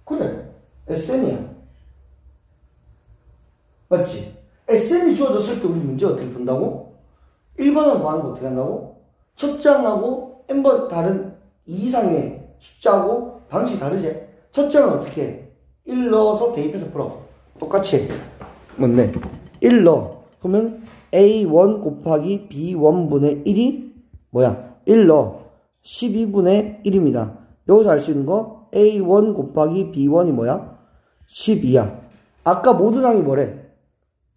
그래. SN이야. 맞지? SN이 주어졌을 때 우리 문제 어떻게 푼다고? 1번은 구하는 거 어떻게 한다고? 첫 장하고 n번 다른 2 이상의 숫자하고 방식이 다르지? 첫 장은 어떻게 해? 1 넣어서 대입해서 풀어. 똑같이 해. 맞네. 1 넣어. 그러면 A1 곱하기 B1분의 1이 뭐야? 1 넣어. 12분의 1입니다. 여기서 알 수 있는 거 A1 곱하기 B1이 뭐야? 12야. 아까 모든 항이 뭐래?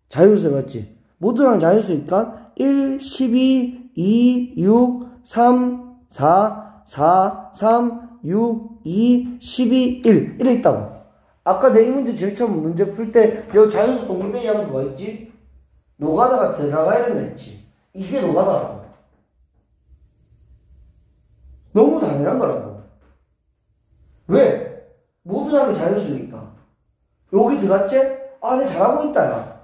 자연수 맞지? 모든 항 자연수니까 1, 12, 2, 6, 3, 4, 4, 3, 6, 2, 12, 1 이래 있다고. 아까 내 이 문제 제일 처음 문제 풀 때 여기 자연수 동글뱅이 하면서 뭐 있지? 노가다가 들어가야 된다 했지. 이게 노가다라고. 너무 당연한 거라고. 왜? 모든 항이 자연수니까. 여기 들어갔지? 아, 내가 잘하고 있다, 야.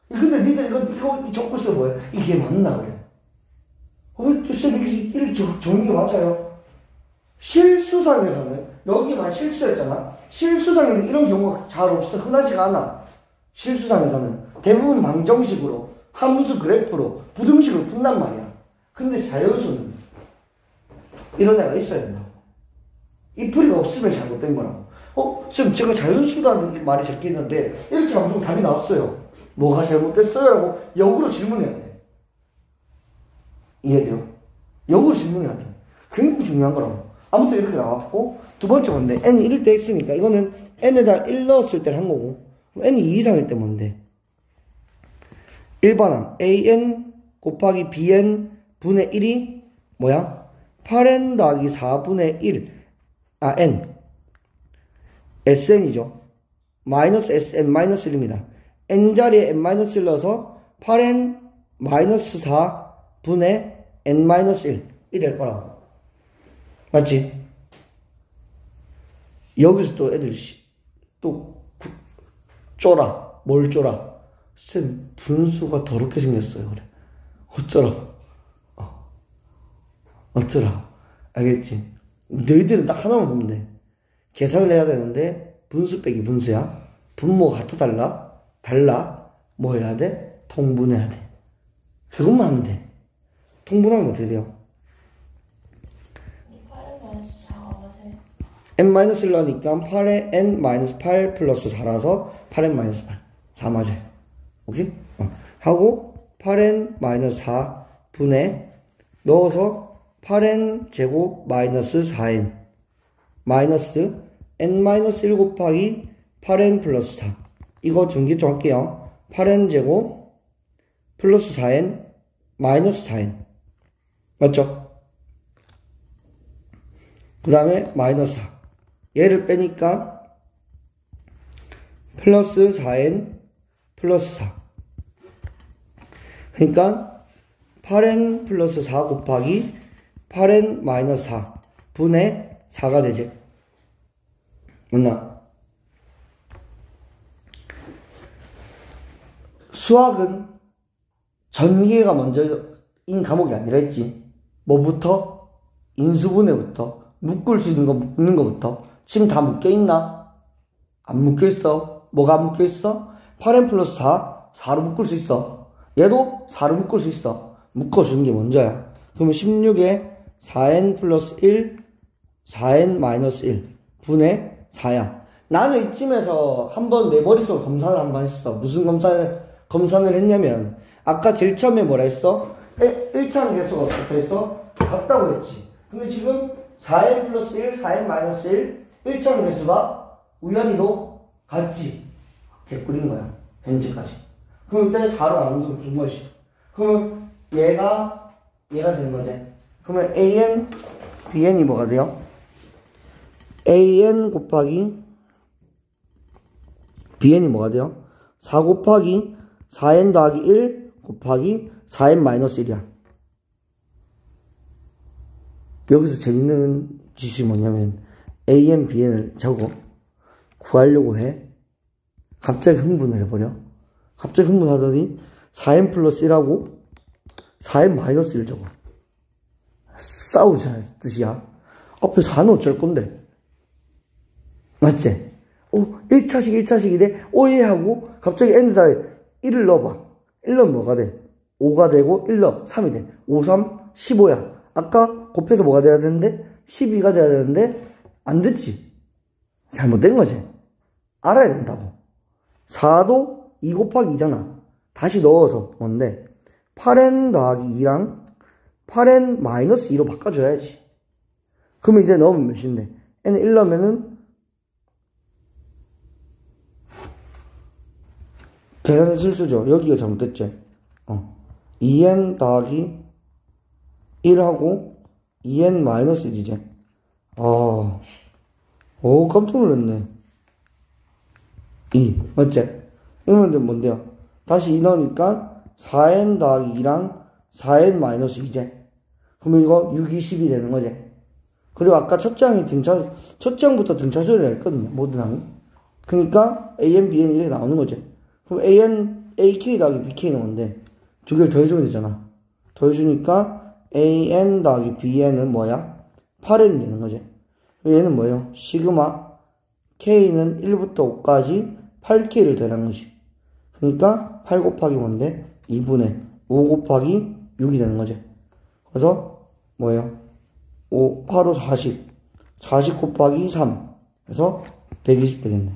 근데 니들 이거 적고 있어 뭐야? 이게 맞나, 그래? 쌤, 이렇게 적는 게 맞아요. 실수상에서는, 여기만 실수였잖아? 실수상에는 이런 경우가 잘 없어. 흔하지가 않아. 실수상에서는. 대부분 방정식으로, 함수 그래프로, 부등식으로 푼단 말이야. 근데 자연수는, 이런 애가 있어야 된다고. 이 풀이가 없으면 잘못된 거라고. 쌤, 제가 자연수라는 말이 적혀 있는데, 이렇게 하면 답이 나왔어요. 뭐가 잘못됐어요? 라고 역으로 질문해야 돼. 이해돼요? 역으로 질문해야 돼. 굉장히 중요한 거라고. 아무튼 이렇게 나왔고, 두 번째 건데, n이 1일 때 x니까, 이거는 n에다 1 넣었을 때 한 거고, n이 2 이상일 때 뭔데? 1번항, an 곱하기 bn 분의 1이 뭐야? 8n 더하기 4분의 1, n. sn이죠. 마이너스 sn 마이너스 1입니다. n자리에 n-1 넣어서 8n 마이너스 4분의 n-1이 될 거라고. 맞지? 여기서 또 애들 쫄아. 뭘 쫄아? 쌤, 분수가 더럽게 생겼어요. 그래. 어쩌라고? 어쩌라고? 알겠지? 너희들은 딱 하나만 보면 돼. 계산을 해야 되는데 분수 빼기 분수야. 분모가 같아 달라? 뭐 해야 돼? 통분해야 돼. 그것만 하면 돼. 통분하면 어떻게 돼요? 8-4가 맞아요. n-1 넣으니까 8에 n-8 플러스 4라서 8n-8 4 맞아요. 오케이? 하고 8n-4 분의 넣어서 8n 제곱 마이너스 4n 마이너스 n-1 곱하기 8n 플러스 4 이거 전기 좀 할게요. 8n 제곱 플러스 4n 마이너스 4n 맞죠? 그 다음에 마이너스 4 얘를 빼니까 플러스 4n 플러스 4 그러니까 8n 플러스 4 곱하기 8n 마이너스 4 분의 4가 되지. 맞나? 수학은 전개가 먼저인 과목이 아니라 했지. 뭐부터? 인수분해부터. 묶을 수 있는 거 묶는 거부터. 지금 다 묶여있나? 안 묶여있어. 뭐가 안 묶여있어? 8n 플러스 4, 4로 묶을 수 있어. 얘도 4로 묶을 수 있어. 묶어주는 게 먼저야. 그러면 16에 4n 플러스 1, 4n 마이너스 1 분의 4야. 나는 이쯤에서 한번 내 머릿속 검사를 한번 했어. 무슨 검사를 했냐면, 아까 제일 처음에 뭐라 했어? 1차원 개수가 어떻게 했어? 같다고 했지. 근데 지금 4n 플러스 1, 4n 마이너스 1, 1차원 개수가 우연히도 같지. 개꿀인 거야. 현재까지. 그럼 일단 4로 나누면 무슨 것이? 그러면 얘가 되는 거지. 그러면 an, bn이 뭐가 돼요? an 곱하기 bn이 뭐가 돼요? 4 곱하기 4n 더하기 1 곱하기 4n 마이너스 1이야. 여기서 재밌는 짓이 뭐냐면 an, bn을 적어 구하려고 해. 갑자기 흥분을 해버려. 갑자기 흥분하더니 4n 플러스 1하고 4n 마이너스 1 적어. 싸우자 뜻이야. 앞에 4는 어쩔 건데. 맞지? 1차식이 돼. 하고 갑자기 n에다 1을 넣어봐. 1 넣으면 뭐가 돼? 5가 되고 1 넣어 3이 돼. 5, 3, 15야. 아까 곱해서 뭐가 돼야 되는데? 12가 돼야 되는데 안 됐지? 잘못된 거지. 알아야 된다고. 4도 2 곱하기 2잖아. 다시 넣어서 뭔데? 8n 더하기 2랑 8n 마이너스 2로 바꿔줘야지. 그러면 이제 넣으면 몇인데? n은 1 넣으면은 계산의 실수죠. 여기가 잘못됐지. 2n 더하기 1하고 2n 마이너스 1이지. 깜짝 놀랐네. 2 맞지? 이러면 뭔데요? 다시 2 넣으니까 4n 더하기 2랑 4n 마이너스 2제. 그러면 이거 6, 20이 되는 거지. 그리고 아까 첫 장부터 등차수를 했거든요. 모든 항이. 그러니까 an, bn 이렇게 나오는 거지. 그럼 ak 더하기 bk는 뭔데? 두 개를 더해주면 되잖아. 더해주니까 an 더하기 bn은 뭐야? 8n이 되는 거지. 얘는 뭐예요? 시그마 k는 1부터 5까지 8k를 더하는 거지. 그러니까 8 곱하기 뭔데? 2분의 5 곱하기 6이 되는 거지. 그래서 뭐예요? 8, 5, 40. 40 곱하기 3. 그래서 120 되겠네.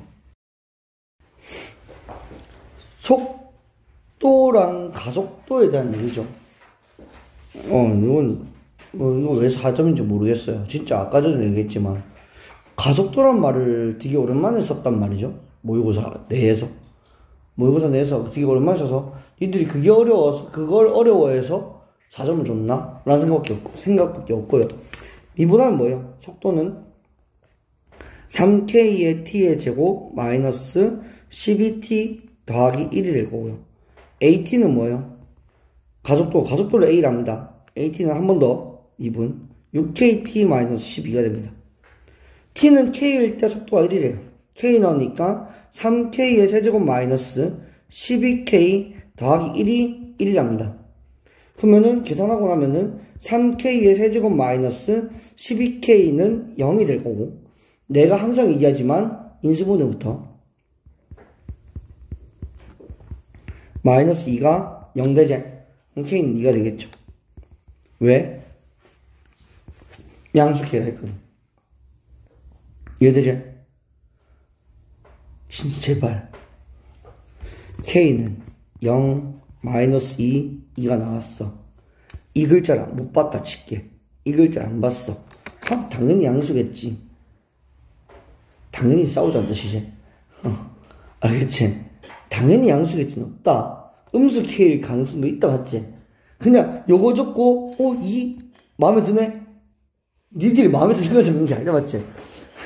속도랑 가속도에 대한 얘기죠. 이거 왜 4점인지 모르겠어요. 진짜 아까 전에 얘기했지만, 가속도란 말을 되게 오랜만에 썼단 말이죠. 모의고사 내에서 되게 오랜만에 써서, 니들이 그걸 어려워해서 4점을 줬나? 라는 생각밖에 없고요. 이보다는 뭐예요? 속도는 3k의 t의 제곱 마이너스 12t 더하기 1이 될 거고요. at는 뭐예요? 가속도를 a랍니다. at는 한 번 더 2분 6kt 마이너스 12가 됩니다. t는 k일 때 속도가 1이래요. k 넣으니까 3k의 세제곱 마이너스 12k 더하기 1이 1이랍니다. 그러면은 계산하고 나면은 3k의 세제곱 마이너스 12k는 0이 될 거고, 내가 항상 얘기하지만 인수분해부터 마이너스 2가 0 되제. 그럼 k는 2가 되겠죠. 왜? 양수k라 했거든. 이해되제? 진짜 제발. k는 0, 마이너스 2, 2가 나왔어. 이 글자를 못 봤다 칠게. 이 글자를 안 봤어. 당연히 양수겠지. 당연히 싸우자는 뜻이지. 알겠지? 당연히 양수겠지. 없다. 음수 k일 가능성도 있다 맞지? 그냥 요거 적고 2 마음에 드네? 니들이 마음에 드는 거 적는 게 아니라 맞지?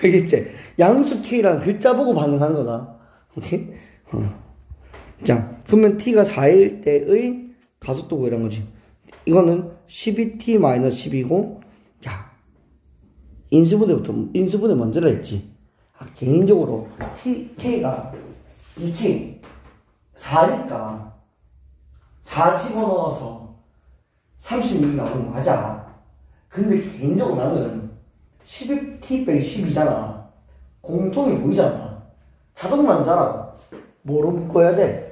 알겠지? 양수 k라는 글자 보고 반응한 거다. 오케이? 자, 그러면 t가 4일 때의 가속도고 이런 거지. 이거는 12t-12고, 야, 인수분해 먼저라 했지. 개인적으로, k가 2k, 4니까, 4 집어넣어서 36이 나오는 거 맞아. 근데 개인적으로 나는 12t 빼기 12잖아. 공통이 보이잖아. 자동만사라고. 뭐로 묶어야 돼?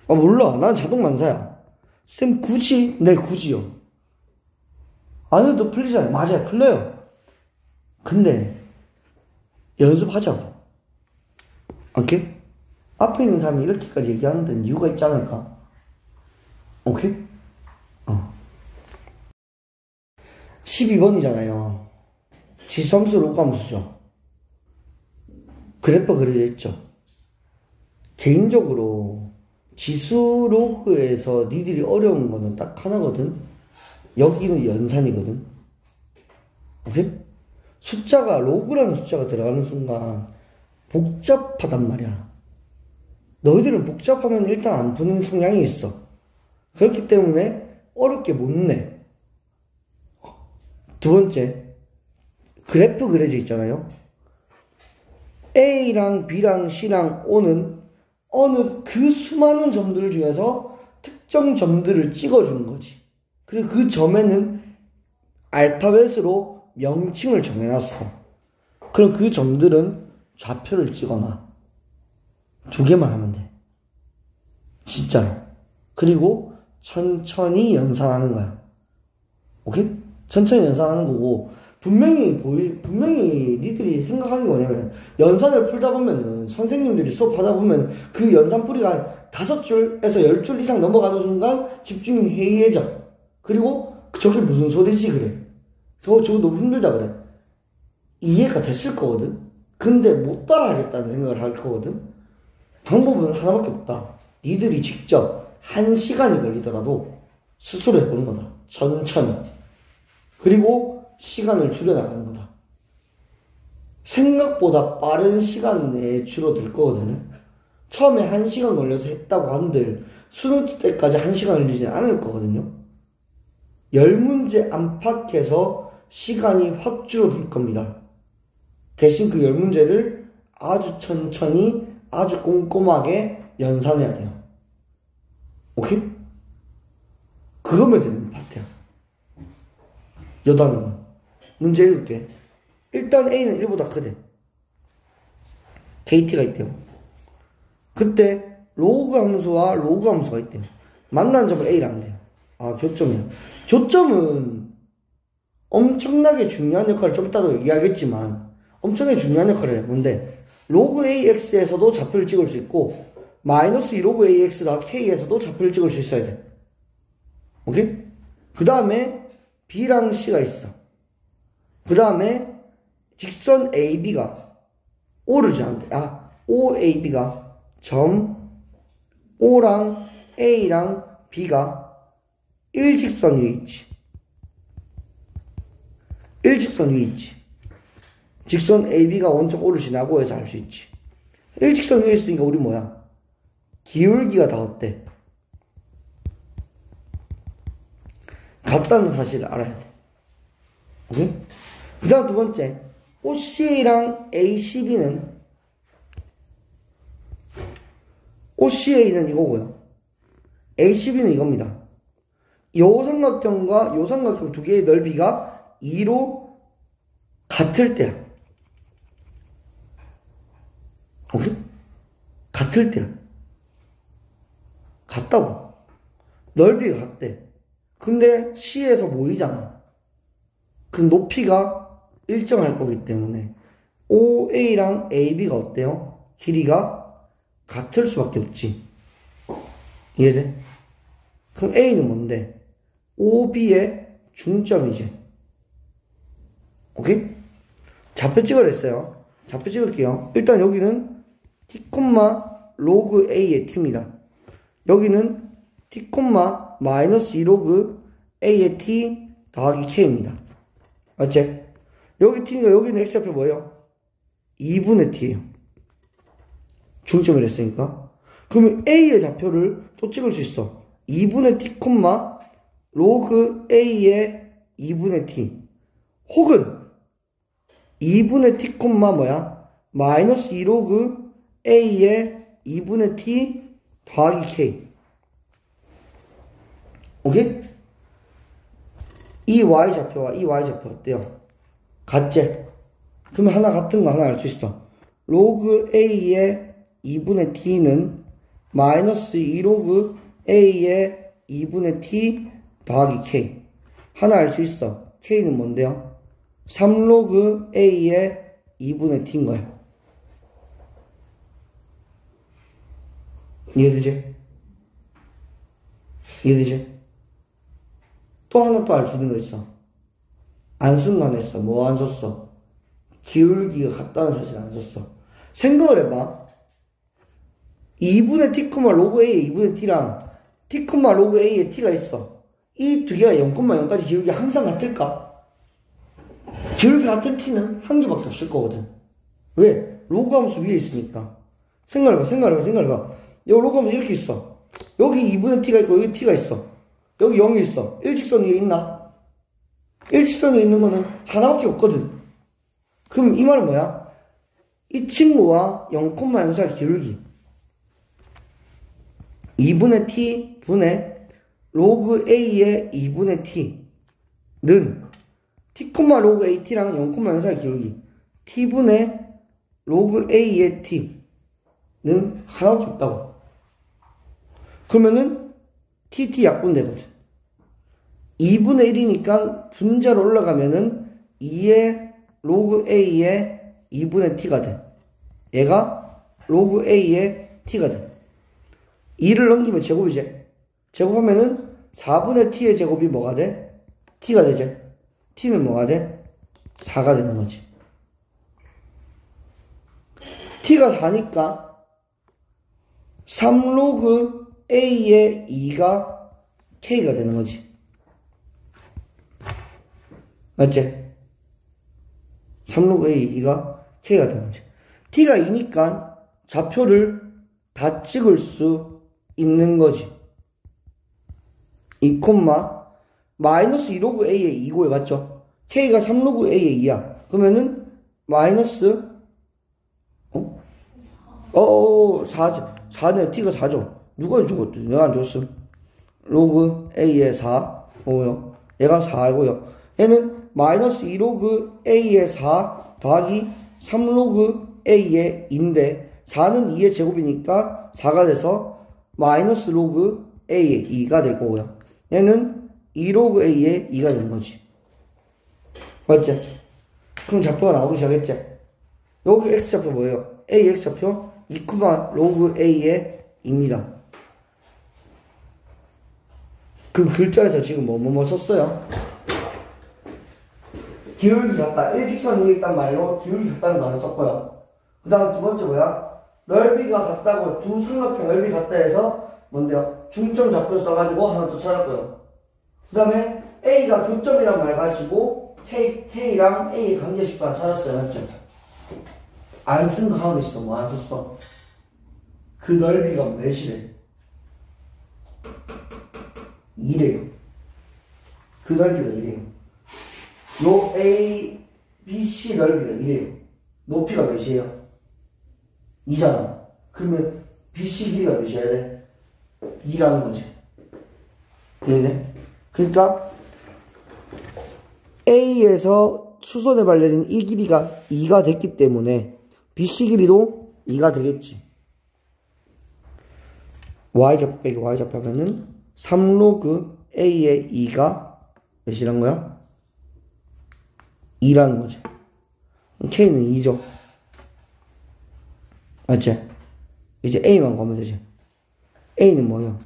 몰라. 난 자동만사야. 쌤 굳이? 네 굳이요. 안 해도 풀리잖아요. 맞아요. 풀려요. 근데 연습하자고. 오케이? 앞에 있는 사람이 이렇게까지 얘기하는 데는 이유가 있지 않을까? 오케이? 12번이잖아요. 지수함수 로그함수죠. 그래프 그려져 있죠. 개인적으로 지수 로그에서 니들이 어려운 거는 딱 하나거든. 여기는 연산이거든. 오케이? 숫자가 로그라는 숫자가 들어가는 순간 복잡하단 말이야. 너희들은 복잡하면 일단 안 푸는 성향이 있어. 그렇기 때문에 어렵게 못 내. 두 번째, 그래프 그려져 있잖아요. A랑 B랑 C랑 O는 어느 그 수많은 점들 중에서 특정 점들을 찍어주는 거지. 그리고 그 점에는 알파벳으로 명칭을 정해놨어. 그럼 그 점들은 좌표를 찍어놔. 두 개만 하면 돼. 진짜로. 그리고 천천히 연산하는 거야. 오케이? 천천히 연산하는 거고, 분명히 니들이 생각하는 게 뭐냐면, 연산을 풀다 보면은, 선생님들이 수업하다 보면, 그 연산 풀이가 5줄에서 10줄 이상 넘어가는 순간, 집중이 해이해져. 그리고, 저게 무슨 소리지, 그래. 저거 너무 힘들다, 그래. 이해가 됐을 거거든? 근데 못 따라 하겠다는 생각을 할 거거든? 방법은 하나밖에 없다. 니들이 직접 1시간이 걸리더라도, 스스로 해보는 거다. 천천히. 그리고 시간을 줄여나가는 거다. 생각보다 빠른 시간 내에 줄어들 거거든요. 처음에 1시간 걸려서 했다고 한들 수능 때까지 1시간 걸리진 않을 거거든요. 10문제 안팎에서 시간이 확 줄어들 겁니다. 대신 그 10문제를 아주 천천히 아주 꼼꼼하게 연산해야 돼요. 오케이? 그거면 되는 파트야. 여단은 문제 읽을게. 일단 A는 1보다 크대. KT가 있대요. 그때 로그 함수와 로그 함수가 있대요. 만나는 점을 A라는 돼요. 아, 교점이요. 교점은 엄청나게 중요한 역할을 좀 이따도 얘기하겠지만 엄청나게 중요한 역할을 해요. 뭔데? 로그 AX에서도 좌표를 찍을 수 있고 마이너스 2 로그 AX다 K에서도 좌표를 찍을 수 있어야 돼. 오케이? 그 다음에 B랑 C가 있어. 그 다음에 직선 AB가 O를 지나는데, OAB가 점 O랑 A랑 B가 일직선 위에 있지. 일직선 위에 있지. 직선 AB가 원점 O를 지나고 해서 알 수 있지. 일직선 위에 있으니까 우리 뭐야? 기울기가 다 어때? 같다는 사실을 알아야 돼. 오케이? 그 다음 두 번째, OCA랑 ACB는 OCA는 이거고요. ACB는 이겁니다. 요 삼각형과 요 삼각형 두 개의 넓이가 2로 같을 때야. 오케이? 같을 때야. 같다고. 넓이가 같대. 근데 C에서 모이잖아. 그 높이가 일정할 거기 때문에 OA랑 AB가 어때요? 길이가 같을 수밖에 없지. 이해돼? 그럼 A는 뭔데? OB의 중점이지. 오케이? 좌표 찍으랬어요. 좌표 찍을게요. 일단 여기는 T, 로그 A의 T입니다. 여기는 T, 마이너스 2 로그 A의 T 더하기 K입니다. 맞지? 여기 T니까 여기는 X좌표 뭐예요? 2분의 T예요. 중점을 했으니까. 그러면 A의 좌표를 또 찍을 수 있어. 2분의 T, 로그 A의 2분의 T. 혹은 2분의 T, 뭐야? 마이너스 2 로그 A의 2분의 T 더하기 K. 오케이? 이 Y좌표와 이 Y좌표 어때요? 같지? 그러면 하나 같은 거 하나 알 수 있어. 로그 A의 2분의 T는 마이너스 2 로그 A의 2분의 T 더하기 K. 하나 알 수 있어. K는 뭔데요? 3 로그 A의 2분의 T인 거야. 이해되지? 이해되지? 또 하나 또 알 수 있는 거 있어. 안 쓴 거 하나 있어. 뭐 안 썼어? 기울기가 같다는 사실 안 썼어. 생각을 해봐. 2분의 t, 로그 a의 2분의 t랑 t, 로그 a의 t가 있어. 이 두 개가 0,0까지 기울기가 항상 같을까? 기울기 같은 t는 한 개밖에 없을 거거든. 왜? 로그 함수 위에 있으니까. 생각해봐. 여기 로그 함수 이렇게 있어. 여기 2분의 t가 있고 여기 t가 있어. 여기 0이 있어. 일직선 위에 있나? 일직선 위에 있는 거는 하나밖에 없거든. 그럼 이 말은 뭐야? 이 친구와 0,0 사이 기울기 2분의 t 분의 로그 a의 2분의 t는 t, 로그 at랑 0,0 사이 기울기 t분의 로그 a의 t는 하나밖에 없다고. 그러면은 tt 약분되거든. 2분의 1이니까 분자로 올라가면은 2의 로그 a의 2분의 t가 돼. 얘가 로그 a의 t가 돼. 2를 넘기면 제곱이지. 제곱하면은 4분의 t의 제곱이 뭐가 돼? t가 되지. t는 뭐가 돼? 4가 되는 거지. t가 4니까 3로그 a의 2가 k가 되는 거지. 맞지? 3로그 a 2가 k가 되는 거지. t가 2니까 좌표를 다 찍을 수 있는 거지. 2, 마이너스 2로그 a의 2고에 맞죠? k가 3로그 a의 2야. 그러면은 마이너스 4네. t가 4죠. 누가 줬죠? 내가 안 줬음. 로그 a의 4 뭐요? 얘가 4고요. 얘는 마이너스 2로그 a의 4 더하기 3로그 a의 2인데 4는 2의 제곱이니까 4가 돼서 마이너스 로그 a의 2가 될 거고요. 얘는 2로그 a의 2가 되는 거지. 맞지? 그럼 좌표가 나오기 시작했지? 여기 x좌표 뭐예요? a x좌표 2, 로그 a의 2입니다. 그럼 글자에서 지금 뭐 썼어요? 기울기 같다. 일직선 위에 있단 말로 기울기 같다는 말을 썼고요. 그 다음 두 번째 뭐야? 넓이가 같다고, 두 삼각형 넓이 같다 해서 뭔데요? 중점 좌표 써가지고 하나 또 찾았고요. 그 다음에 A가 교점이란 말 가지고 K랑 A의 관계식만 찾았어요. 맞죠? 안 쓴 거 하나 있어. 뭐 안 썼어? 그 넓이가 몇이래? 2래요. 그 넓이가 2래요. 요 A, B, C 넓이가 2래요. 높이가 몇이에요? 2잖아. 그러면 BC 길이가 몇이어야 돼? 2라는 거지. 네. 그러니까 A에서 수선의 발열인 이 길이가 2가 됐기 때문에 BC 길이도 2가 되겠지. Y좌표 빼기 Y좌표 하면은 3로그 A의 2가 몇이란 거야? 2라는 거지. K는 2죠. 맞지? 이제 A만 구하면 되지. A는 뭐예요?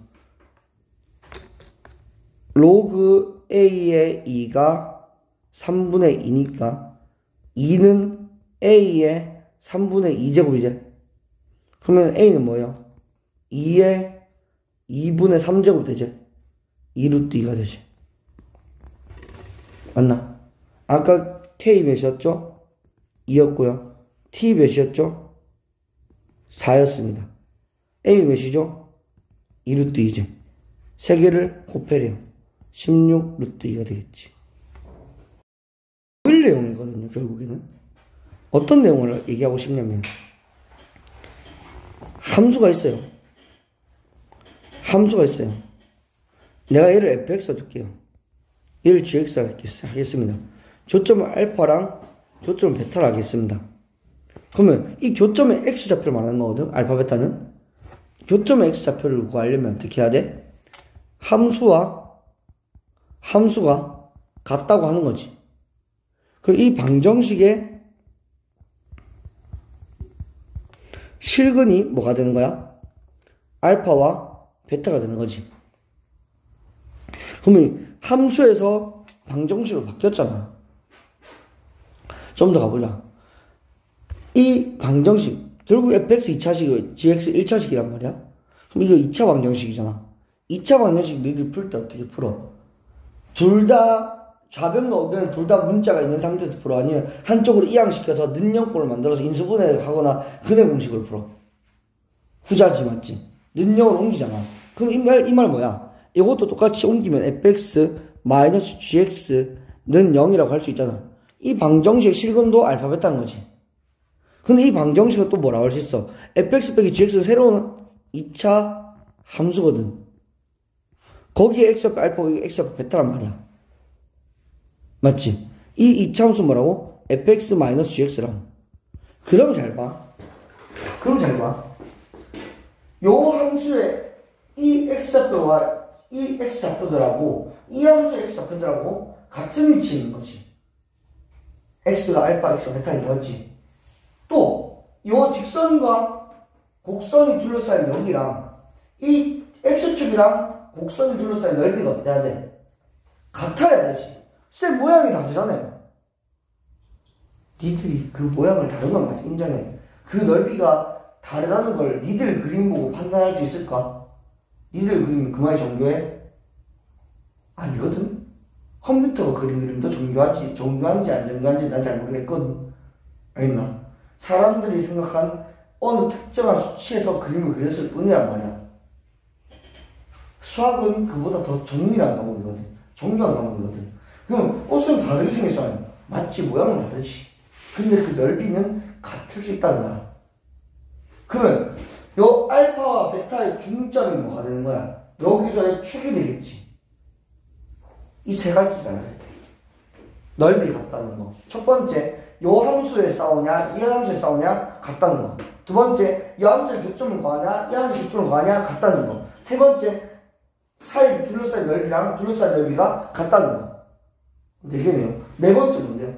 로그 A의 2가 3분의 2니까 2는 A의 3분의 2제곱이지. 그러면 A는 뭐예요? 2의 2분의 3제곱 되지. 2루트 2가 되지. 맞나? 아까 K 몇이었죠? 2였고요. T 몇이었죠? 4였습니다. A 몇이죠? 2루트 2지. 세 개를 곱해래요. 16 루트 2가 되겠지. 그 내용이거든요, 결국에는. 어떤 내용을 얘기하고 싶냐면, 함수가 있어요. 내가 얘를 fx로 둘게요. 얘를 gx로 하겠습니다. 교점을 알파랑 교점을 베타로 하겠습니다. 그러면 이 교점의 x좌표를 말하는 거거든, 알파, 베타는. 교점의 x좌표를 구하려면 어떻게 해야 돼? 함수가 같다고 하는 거지. 그럼 이 방정식의 실근이 뭐가 되는 거야? 알파와 베타가 되는 거지. 그러면 함수에서 방정식으로 바뀌었잖아. 좀 더 가보자. 이 방정식, 결국 fx 2차식이 gx 1차식이란 말이야. 그럼 이거 2차 방정식이잖아. 2차 방정식 너희들 풀 때 어떻게 풀어? 둘 다 좌변과 우변 둘 다 문자가 있는 상태에서 풀어? 아니면 한쪽으로 이항시켜서 는영꼴을 만들어서 인수분해하거나 근해 공식을 풀어? 후자지, 맞지? 는영을 옮기잖아. 그럼 이 말 뭐야? 이것도 똑같이 옮기면 fx 마이너스 gx는 0이라고 할 수 있잖아. 이 방정식의 실근도 알파 베타인 거지. 근데 이 방정식은 또 뭐라고 할 수 있어? fx 빼기 gx는 새로운 2차 함수거든. 거기에 x 옆에 알파, x 옆에 베타란 말이야. 맞지? 이 2차 함수 뭐라고? fx 마이너스 gx라고. 그럼 잘 봐. 요 함수의 이 x좌표와 이 x좌표들하고 이 함수의 x좌표들하고 같은 위치에 있는 거지. x가 알파, x가 베타인 거지. 또 요 직선과 곡선이 둘러싸인 여기랑 이 x축이랑 곡선이 둘러싸인 넓이가 어때야 돼? 같아야 되지. 쌤 모양이 다르잖아요. 니들이 그 모양을 다른 건 맞지, 인정해. 그 넓이가 다르다는 걸 니들 그림 보고 판단할 수 있을까? 니들 그림 그만이 정교해? 아니거든. 컴퓨터가 그린 그림도 정교한지 안 정교한지 난 잘 모르겠거든. 알겠나? 사람들이 생각한 어느 특정한 수치에서 그림을 그렸을 뿐이란 말이야. 수학은 그보다 더 정밀한 과목이거든. 정교한 과목이거든. 그럼 옷은 다르게 생겼잖아요. 맞지, 모양은 다르지. 근데 그 넓이는 같을 수 있다는 거야. 그러면 요 알파와 베타의 중점이 뭐가 되는 거야? 여기서의 축이 되겠지. 이 세 가지를 알아야 돼. 넓이 같다는 거. 첫 번째, 요 함수에 싸우냐, 이 함수에 싸우냐, 같다는 거. 두 번째, 이 함수의 교점을 구하냐, 이 함수의 교점을 구하냐, 같다는 거. 세 번째, 사이 둘러싸인 넓이랑 둘러싸인 넓이가 같다는 거. 네 개네요. 네 번째 문제요.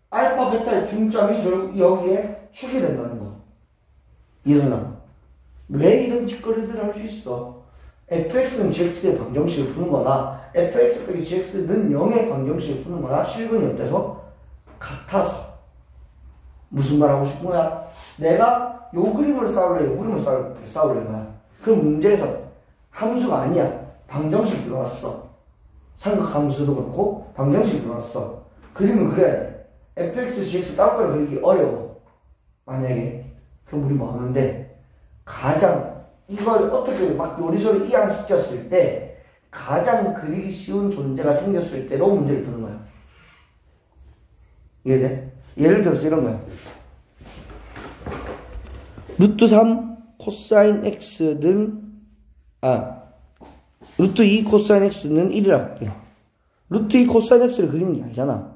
알파, 베타의 중점이 결국 여기에 축이 된다는 거. 이해되나? 왜 이런 짓거리들을 할 수 있어? fx는 gx의 방정식을 푸는 거나 fx 빼기 gx는 0의 방정식을 푸는 거나 실근이 어때서? 같아서. 무슨 말 하고 싶은 거야? 내가 요 그림을 싸울래, 요 그림을 싸울래 거야. 그 문제에서 함수가 아니야. 방정식이 들어왔어. 삼각함수도 그렇고 방정식이 들어왔어. 그림을 그려야 돼. fx, gx 따로따로 그리기 어려워. 만약에. 그럼 우리 뭐 하는데 가장 이걸 어떻게 막 요리조리 이양시켰을 때 가장 그리기 쉬운 존재가 생겼을 때로 문제를 푸는 거야. 이해돼? 예를 들어서 이런 거야. 루트 3 코사인 x는 루트 2 코사인 x는 1이라고 할게요. 루트 2 코사인 x를 그리는 게 아니잖아.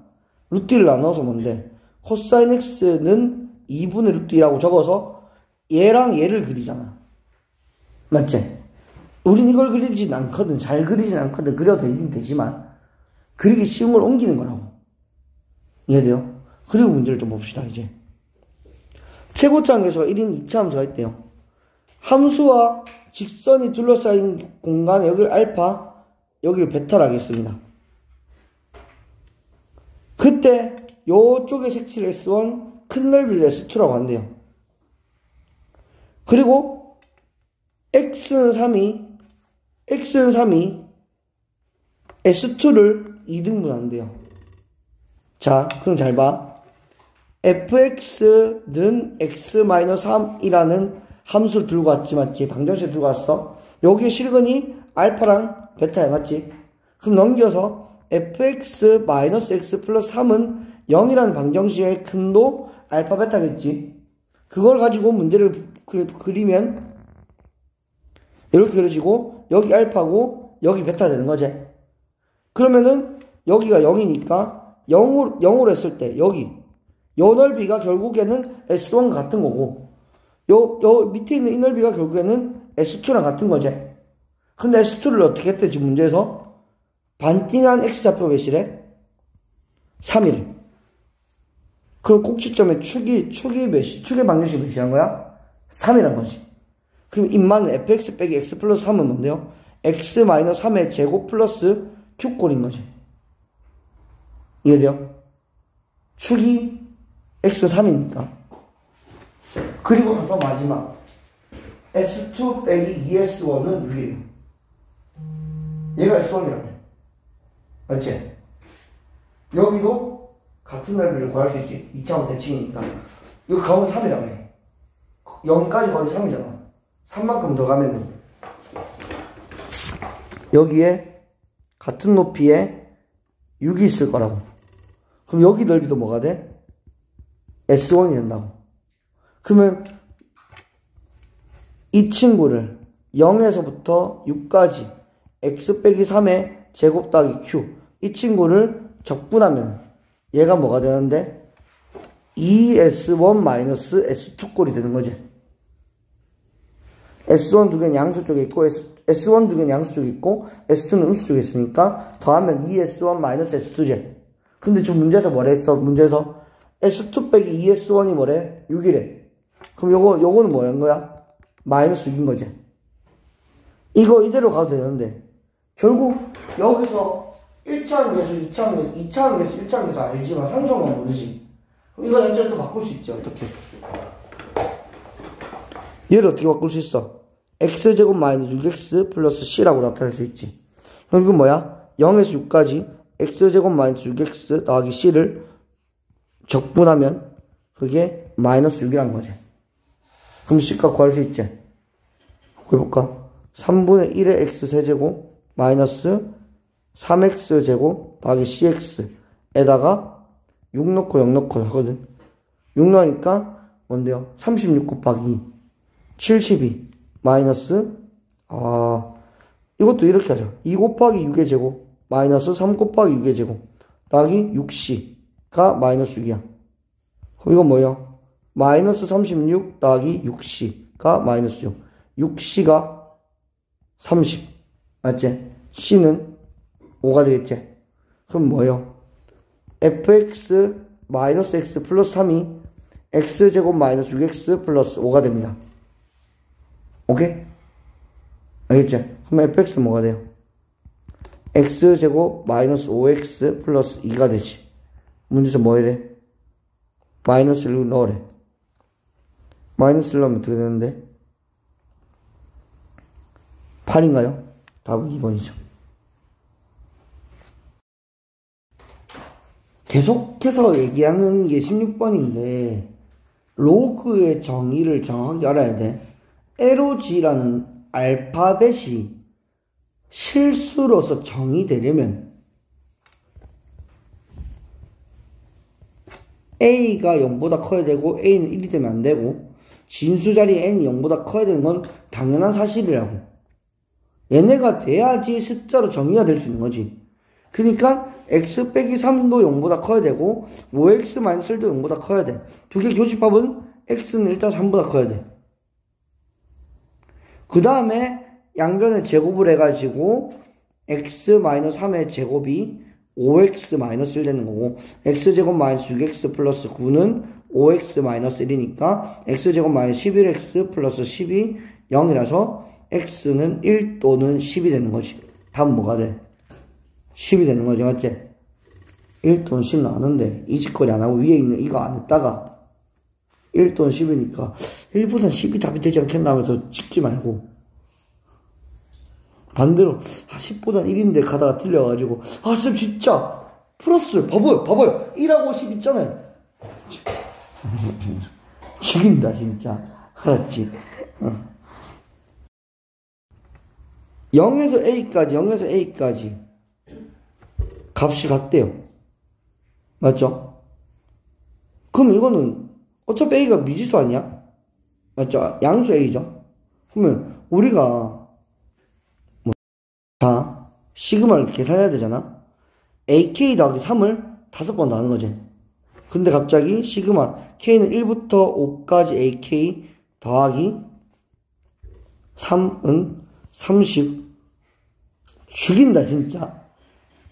루트 1을 나눠서 뭔데 코사인 x는 2분의 루트 2라고 적어서 얘랑 얘를 그리잖아. 맞지? 우린 이걸 그리진 않거든. 잘 그리진 않거든. 그려도 되긴 되지만 그리기 쉬운 걸 옮기는 거라고. 이해돼요? 그리고 문제를 좀 봅시다. 이제 최고차항에서 1인 2차 함수가 있대요. 함수와 직선이 둘러싸인 공간에 여기를 알파, 여기를 베타를 하겠습니다. 그때 요쪽의 색칠 S1, 큰 넓이를 S2라고 한대요. 그리고 X는 3이 S2를 2등분 한대요. 자, 그럼 잘 봐. fx는 x-3이라는 함수를 들고 왔지, 맞지? 방정식을 들고 왔어. 여기에 실근이 알파랑 베타야, 맞지? 그럼 넘겨서 fx-x 플러스 3은 0이라는 방정식의 큰도 알파 베타겠지? 그걸 가지고 문제를 그리면 이렇게 그려지고 여기 알파고 여기 베타 되는 거지. 그러면은 여기가 0이니까 0으로 했을 때 여기 요 넓이가 결국에는 S1과 같은 거고 요 밑에 있는 이 넓이가 결국에는 S2랑 같은 거지. 근데 S2를 어떻게 했대? 지금 문제에서 반띵한 X좌표 몇이래? 3일. 그럼 꼭지점의 축의 방정식이 몇이란 거야? 3이란 거지. 그럼 인마는 fx 빼기 x 플러스 3은 뭔데요? x 마이너스 3의 제곱 플러스 q꼴인 거지. 이해돼요? 축이 x3이니까. 그리고 나서 마지막 s2 빼기 2s1은 6이에요. 얘가 s1이라며. 맞지? 여기도 같은 넓이를 구할 수 있지. 2차원 대칭이니까. 이거 가운데 3이라며. 0까지 거리 3이잖아. 3만큼 더 가면은 여기에 같은 높이에 6이 있을 거라고. 그럼 여기 넓이도 뭐가 돼? S1이 된다고. 그러면 이 친구를 0에서부터 6까지 x 빼기 3의 제곱 더하기 q, 이 친구를 적분하면 얘가 뭐가 되는데 2s1 마이너스 s2 꼴이 되는 거지. S1 두 개는 양수 쪽에 있고 S1 두 개는 양수 쪽에 있고 S2는 음수 쪽에 있으니까 더하면 2S1 마이너스 S2제. 근데 지금 문제에서 뭐래 했어? 문제에서 S2 빼기 2S1이 뭐래? 6이래. 그럼 요거는 뭐인 거야? 마이너스 6인 거지. 이거 이대로 가도 되는데 결국 여기서 1차원 계수, 2차원 계수, 2차원 계수, 1차원 계수 알지만 상수만 모르지. 그럼 이거 단체를 또 바꿀 수 있지. 어떻게? 얘를 어떻게 바꿀 수 있어? x제곱 마이너스 6x 플러스 c라고 나타낼 수 있지. 그럼 이건 뭐야? 0에서 6까지 x제곱 마이너스 6x 더하기 c를 적분하면 그게 마이너스 6이란 거지. 그럼 c값 구할 수 있지. 해볼까? 3분의 1의 x세제곱 마이너스 3x제곱 더하기 cx에다가 6 넣고 0 넣고 하거든. 6 넣으니까 뭔데요? 36 곱하기 2 72 마이너스 이것도 이렇게 하죠. 2 곱하기 6의 제곱 마이너스 3 곱하기 6의 제곱 더하기 6c가 마이너스 6이야. 그럼 이건 뭐예요? 마이너스 36 더하기 6c가 마이너스 6. 6c가 30 맞지? c는 5가 되겠지? 그럼 뭐예요? fx 마이너스 x 플러스 3이 x제곱 마이너스 6x 플러스 5가 됩니다. 오케이? 알겠지? 그럼 fx는 뭐가 돼요? x제곱 마이너스 5x 플러스 2가 되지. 문제에서 뭐 이래? 마이너스 1을 넣으래. 마이너스 1 넣으면 어떻게 되는데? 8인가요? 답은 2번이죠. 계속해서 얘기하는 게 16번인데 로그의 정의를 정확하게 알아야 돼. LOG라는 알파벳이 실수로서 정의되려면 A가 0보다 커야 되고 A는 1이 되면 안 되고 진수 자리에 N이 0보다 커야 되는 건 당연한 사실이라고. 얘네가 돼야지 숫자로 정의가 될 수 있는 거지. 그러니까 x 빼기 3도 0보다 커야 되고 5x 마이너스 1도 0보다 커야 돼. 두 개 교집합은 x는 일단 3보다 커야 돼. 그 다음에 양변에 제곱을 해가지고 x 마이너스 3의 제곱이 5x 마이너스 1 되는 거고 x제곱 마이너스 6x 플러스 9는 5x 마이너스 1이니까 x제곱 마이너스 11x 플러스 10이 0이라서 x는 1 또는 10이 되는 거지. 답은 뭐가 돼? 10이 되는 거지, 맞지? 1 또는 10 나왔는데 이 짓거리 안 하고 위에 있는 이거 안 했다가 1 또는 10이니까 1보다 10이 답이 되지 않겠나 하면서 찍지 말고 반대로 10보다 1인데 가다가 틀려가지고 쌤 진짜 플러스 봐봐요 1하고 10 있잖아요. 죽인다 진짜. 알았지? 0에서 A까지 값이 같대요. 맞죠? 그럼 이거는 어차피 A가 미지수 아니야? 맞죠? 양수 A죠? 그러면 우리가 시그마를 계산해야 되잖아? AK 더하기 3을 5번 더 하는 거지. 근데 갑자기 시그마 K는 1부터 5까지 AK 더하기 3은 30 죽인다 진짜.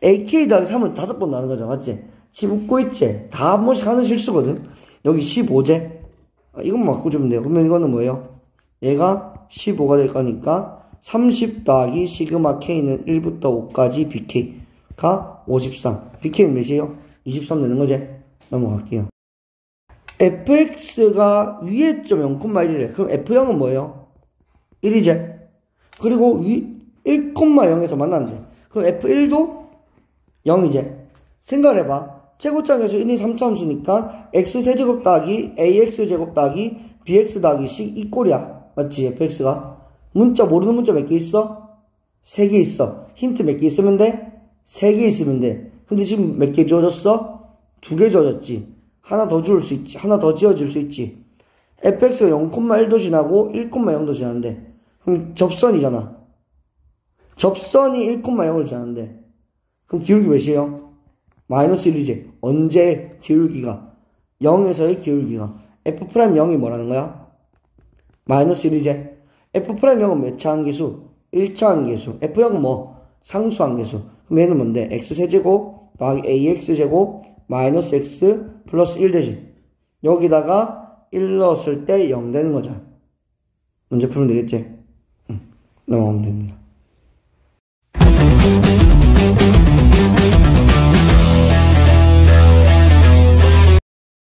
AK 더하기 3을 5번 나는 거잖아. 맞지? 지금 웃고 있지? 다 한 번씩 하는 실수거든. 여기 15제 이것만 바꿔주면 돼요. 그러면 이거는 뭐예요? 얘가 15가 될 거니까 30 더하기 시그마 K는 1부터 5까지 BK가 53. BK는 몇이에요? 23 되는 거지? 넘어갈게요. fx가 위에 점 0,1이래. 그럼 f0은 뭐예요? 1이지? 그리고 1,0에서 만나는지. 그럼 f1도 0이지? 생각을 해봐. 최고차항에서 1이 3차함수니까 x세제곱 더하기 ax제곱 더하기 bx 더하기 c 이 꼴이야. 맞지? fx가. 문자 모르는 문자 몇 개 있어? 3개 있어. 힌트 몇 개 있으면 돼? 3개 있으면 돼. 근데 지금 몇 개 주어졌어? 2개 주어졌지. 하나 더 줄 수 있지. 하나 더 지어줄 수 있지. fx가 0,1도 지나고 1,0도 지나는데 그럼 접선이잖아. 접선이 1,0을 지나는데 그럼 기울기 몇이에요? 마이너스 1이지. 언제 기울기가? 0에서의 기울기가. f'0이 뭐라는 거야? 마이너스 1이지. f'0은 몇 차 항계수? 1차 항계수. f0은 뭐? 상수 항계수. 그럼 얘는 뭔데? x세제곱 더하기 ax제곱 마이너스 x 플러스 1 되지. 여기다가 1 넣었을 때 0 되는 거죠. 문제 풀면 되겠지? 넘어가면 됩니다.